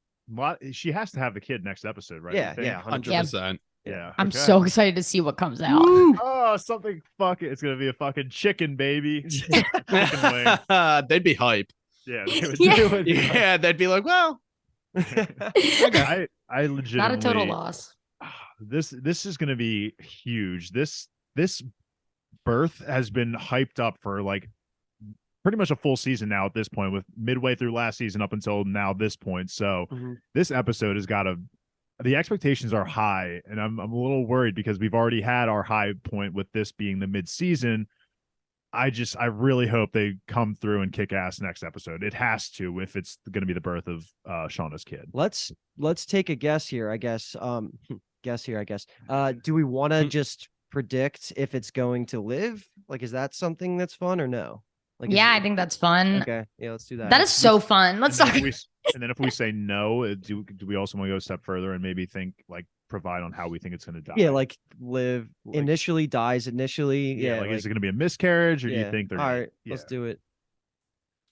She has to have the kid next episode, right? Yeah, 100%. Yeah. I'm so excited to see what comes out. Oh, something fucking, it's gonna be a fucking chicken, baby. Chicken wing. They'd be hype. Yeah. They'd be like, well, I legitimately, not a total loss. This is gonna be huge. This birth has been hyped up for like pretty much a full season now at this point, with midway through last season up until now this point. So this episode has got to, the expectations are high, and I'm a little worried because we've already had our high point with this being the mid-season. I really hope they come through and kick ass next episode. It has to, if it's going to be the birth of Shauna's kid. Let's take a guess here, I guess. Do we want to just predict if it's going to live? Like, is that something that's fun or no? Like, I think that's fun. Okay, yeah, let's do that. That is so fun. Let's talk. And then if we say no, do we also want to go a step further and maybe think like provide on how we think it's going to die. Yeah, like live initially, dies initially. Yeah, like, is it going to be a miscarriage, or do you think they're all right? Let's do it.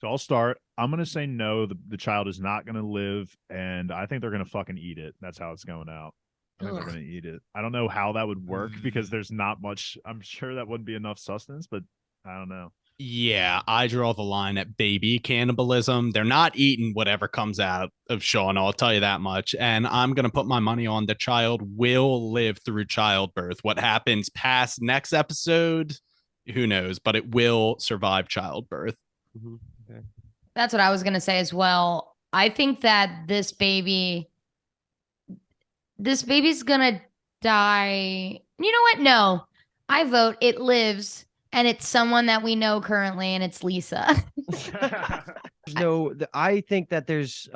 So I'll start. I'm going to say no. The child is not going to live, and I think they're going to fucking eat it. That's how it's going out. I think they're going to eat it. I don't know how that would work because there's not much. I'm sure that wouldn't be enough sustenance, but I don't know. Yeah, I draw the line at baby cannibalism. They're not eating whatever comes out of Shauna, I'll tell you that much. And I'm going to put my money on the child will live through childbirth. What happens past next episode, who knows, but it will survive childbirth. Okay. That's what I was going to say as well. I think that this baby's going to die. You know what? No, I vote it lives. And it's someone that we know currently, and it's Lisa. I think that there's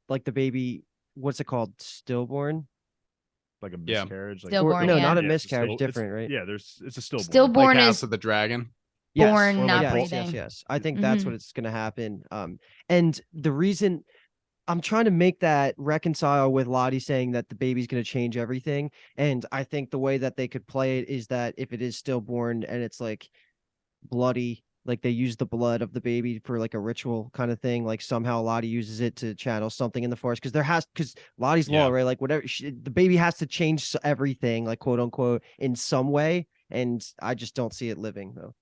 like the baby, what's it called? Stillborn? Like a miscarriage? Like, stillborn, no, yeah. not a miscarriage, different, right? Yeah, it's a stillborn. Stillborn like is House of the Dragon. born, Yes. not yes, breathing. yes. I think that's what it's gonna happen. And the reason I'm trying to make that reconcile with Lottie saying that the baby's going to change everything. And I think the way that they could play it is that if it is stillborn and it's like bloody, like they use the blood of the baby for like a ritual kind of thing, like somehow Lottie uses it to channel something in the forest, because Lottie's law, right? Like whatever, the baby has to change everything, like quote unquote, in some way. And I just don't see it living though.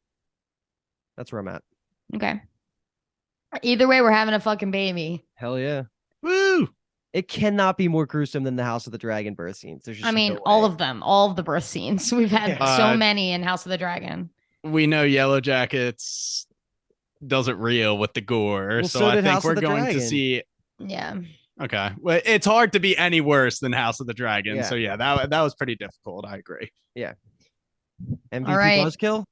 That's where I'm at. Okay. Either way, we're having a fucking baby. Hell yeah. Woo! It cannot be more gruesome than the House of the Dragon birth scenes. There's just all of them, all of the birth scenes. We've had so many in House of the Dragon. We know Yellowjackets does it real with the gore, well, so I think House we're going to see. Yeah. Okay. Well, it's hard to be any worse than House of the Dragon. So yeah, that was pretty difficult. I agree. Yeah. MVP buzzkill.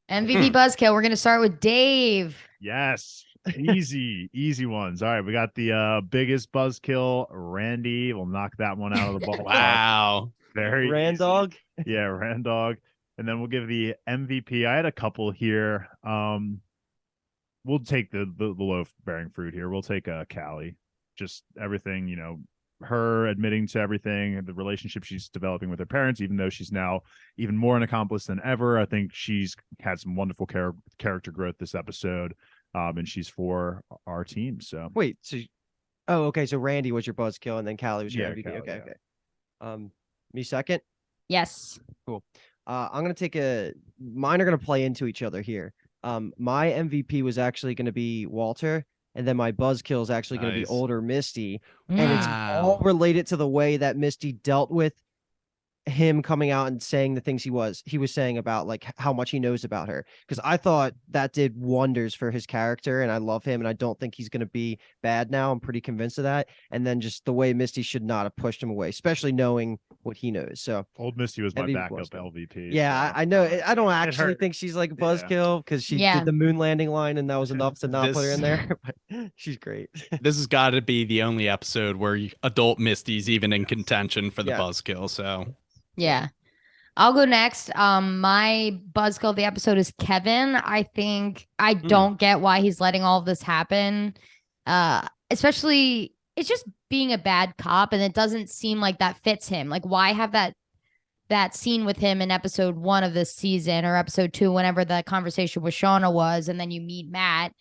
MVP buzzkill. We're gonna start with Dave. Yes. Easy ones. All right, we got the biggest buzzkill. Randy will knock that one out of the ballpark. Wow. Very Randog. Yeah, Randog. And then we'll give the MVP. I had a couple here. We'll take the loaf bearing fruit here. We'll take Callie. Just everything, her admitting to everything, the relationship she's developing with her parents, even though she's now even more an accomplice than ever. I think she's had some wonderful character growth this episode. And she's for our team. So wait, okay. So Randy was your buzzkill, and then Callie was your MVP. Callie, okay. Me second. Yes. Cool. I'm gonna take mine are gonna play into each other here. My MVP was actually gonna be Walter, and then my buzzkill is actually gonna be older Misty, and it's all related to the way that Misty dealt with him coming out and saying the things he was saying about like how much he knows about her, because I thought that did wonders for his character, and I love him, and I don't think he's going to be bad now. I'm pretty convinced of that. And then just the way Misty should not have pushed him away, especially knowing what he knows. So old Misty was my backup LVP. Yeah, so. I know. I don't actually think she's like a buzzkill because she did the moon landing line, and that was enough to not put her in there. But she's great. This has got to be the only episode where adult Misty's even in contention for the buzzkill. So yeah, I'll go next. My buzzkill of the episode is Kevin. I think I don't get why he's letting all of this happen. Especially it's just being a bad cop, and it doesn't seem like that fits him. Like, why have that scene with him in episode 1 of this season, or episode 2, whenever the conversation with Shauna was, and then you meet Matt,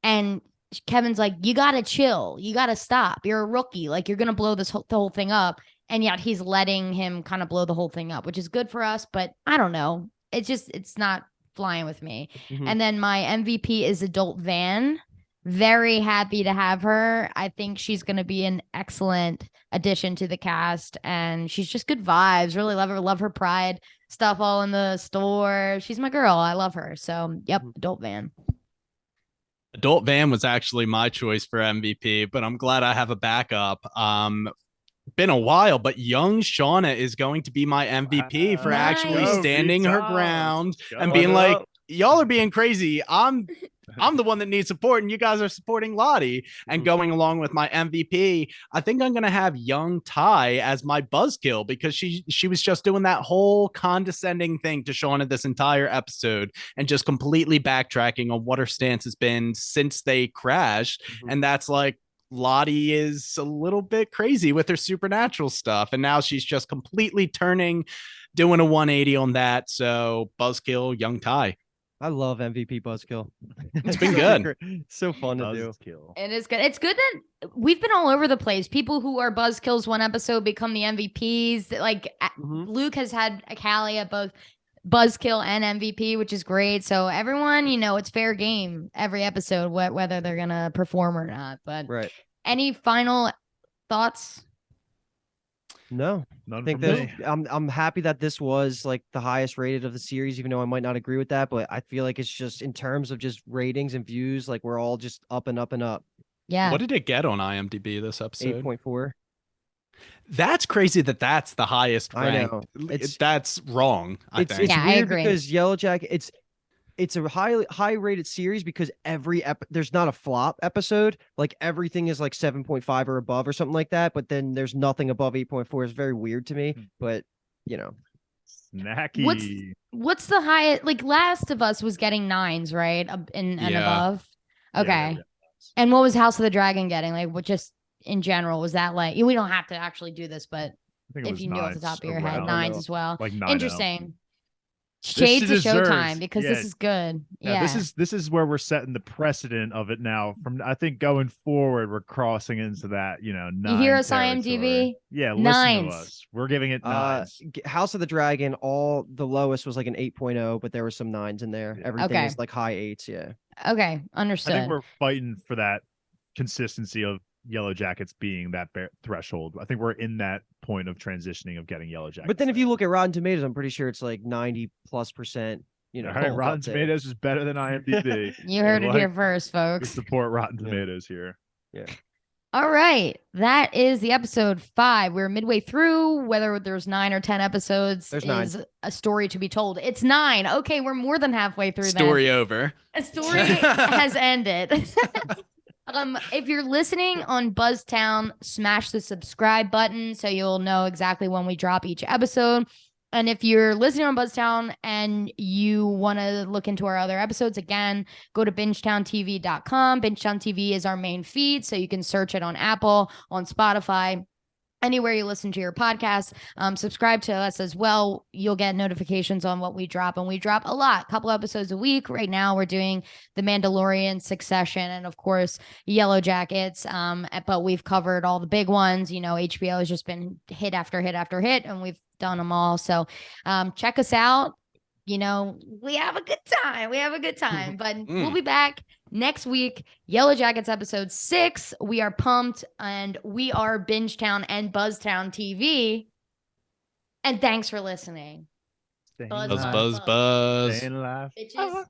and Kevin's like, you gotta chill, you gotta stop, you're a rookie, like you're gonna blow the whole thing up. And yet he's letting him kind of blow the whole thing up, which is good for us. But I don't know. It's not flying with me. Mm-hmm. And then my MVP is adult Van. Very happy to have her. I think she's going to be an excellent addition to the cast. And she's just good vibes. Really love her. Love her pride stuff all in the store. She's my girl. I love her. So, yep, adult Van. Adult Van was actually my choice for MVP, but I'm glad I have a backup. Been a while, but young Shauna is going to be my MVP for actually standing her ground and being like, y'all are being crazy. I'm the one that needs support, and you guys are supporting Lottie and going along with my MVP. I think I'm going to have young Ty as my buzzkill, because she was just doing that whole condescending thing to Shauna this entire episode and just completely backtracking on what her stance has been since they crashed. And that's like, Lottie is a little bit crazy with her supernatural stuff, and now she's just completely doing a 180 on that. So buzzkill, young Ty. I love MVP Buzzkill. It's been good. So fun to do. Buzzkill. It is good. It's good that we've been all over the place. People who are buzzkills one episode become the MVPs. Like Luke has had a Callie at both buzzkill and MVP, which is great. So everyone, it's fair game every episode, whether they're gonna perform or not. But Right. any final thoughts? No, None I think from that me. I'm happy that this was like the highest rated of the series, even though I might not agree with that. But I feel like it's just in terms of just ratings and views, like we're all just up and up and up. Yeah. What did it get on IMDb this episode? 8.4. That's crazy that's the highest I ranked. know. That's wrong, I think. It's Yeah, I weird agree. because Yellowjacket, it's a high rated series because there's not a flop episode. Like everything is like 7.5 or above or something like that. But then there's nothing above 8.4. It's very weird to me. But Snacky. What's the highest? Like Last of Us was getting 9s, right? And Yeah. above. Okay. Yeah. And what was House of the Dragon getting? Like, what just in general was that like? We don't have to actually do this, but I think it if was you knew off the top of your head, around, 9s as well. like 9. Interesting. This Shades of deserves- Showtime because yeah. this is good. Yeah, Yeah. this is where we're setting the precedent of it now. From I think going forward, we're crossing into that, 9 You hear us, territory. IMDb? Yeah, listen 9s. to us. We're giving it 9s. House of the Dragon, the lowest was like an 8.0, but there were some 9s in there. Yeah. Everything Okay. was like high 8s. Yeah. Okay, I understood. think we're fighting for that consistency of Yellowjackets being that threshold. I think we're in that point of transitioning of getting Yellowjackets. But then if there. you look at Rotten Tomatoes, I'm pretty sure it's like 90+%. All right, Rotten Tomatoes is better than IMDb. You heard it here first, We folks. support Rotten Tomatoes here. Yeah. All right, that is the episode 5. We're midway through. Whether there's 9 or 10 episodes There's 9. is a story to be told. It's 9. Okay, we're more than halfway through. Story over. A story has ended. If you're listening on Buzztown, smash the subscribe button so you'll know exactly when we drop each episode. And if you're listening on Buzztown and you want to look into our other episodes, again, go to bingetowntv.com. Bingetown TV is our main feed, so you can search it on Apple, on Spotify, anywhere you listen to your podcast. Subscribe to us as well. You'll get notifications on what we drop, and we drop a lot, couple episodes a week. Right now we're doing The Mandalorian, Succession, and of course Yellowjackets. But we've covered all the big ones. HBO has just been hit after hit after hit, and we've done them all. So check us out. We have a good time. But we'll be back next week. Yellowjackets episode 6. We are pumped, and we are Bingetown and Buzztown TV. And thanks for listening. Staying Buzz, Buzz, alive. buzz, buzz. Staying alive. Bitches.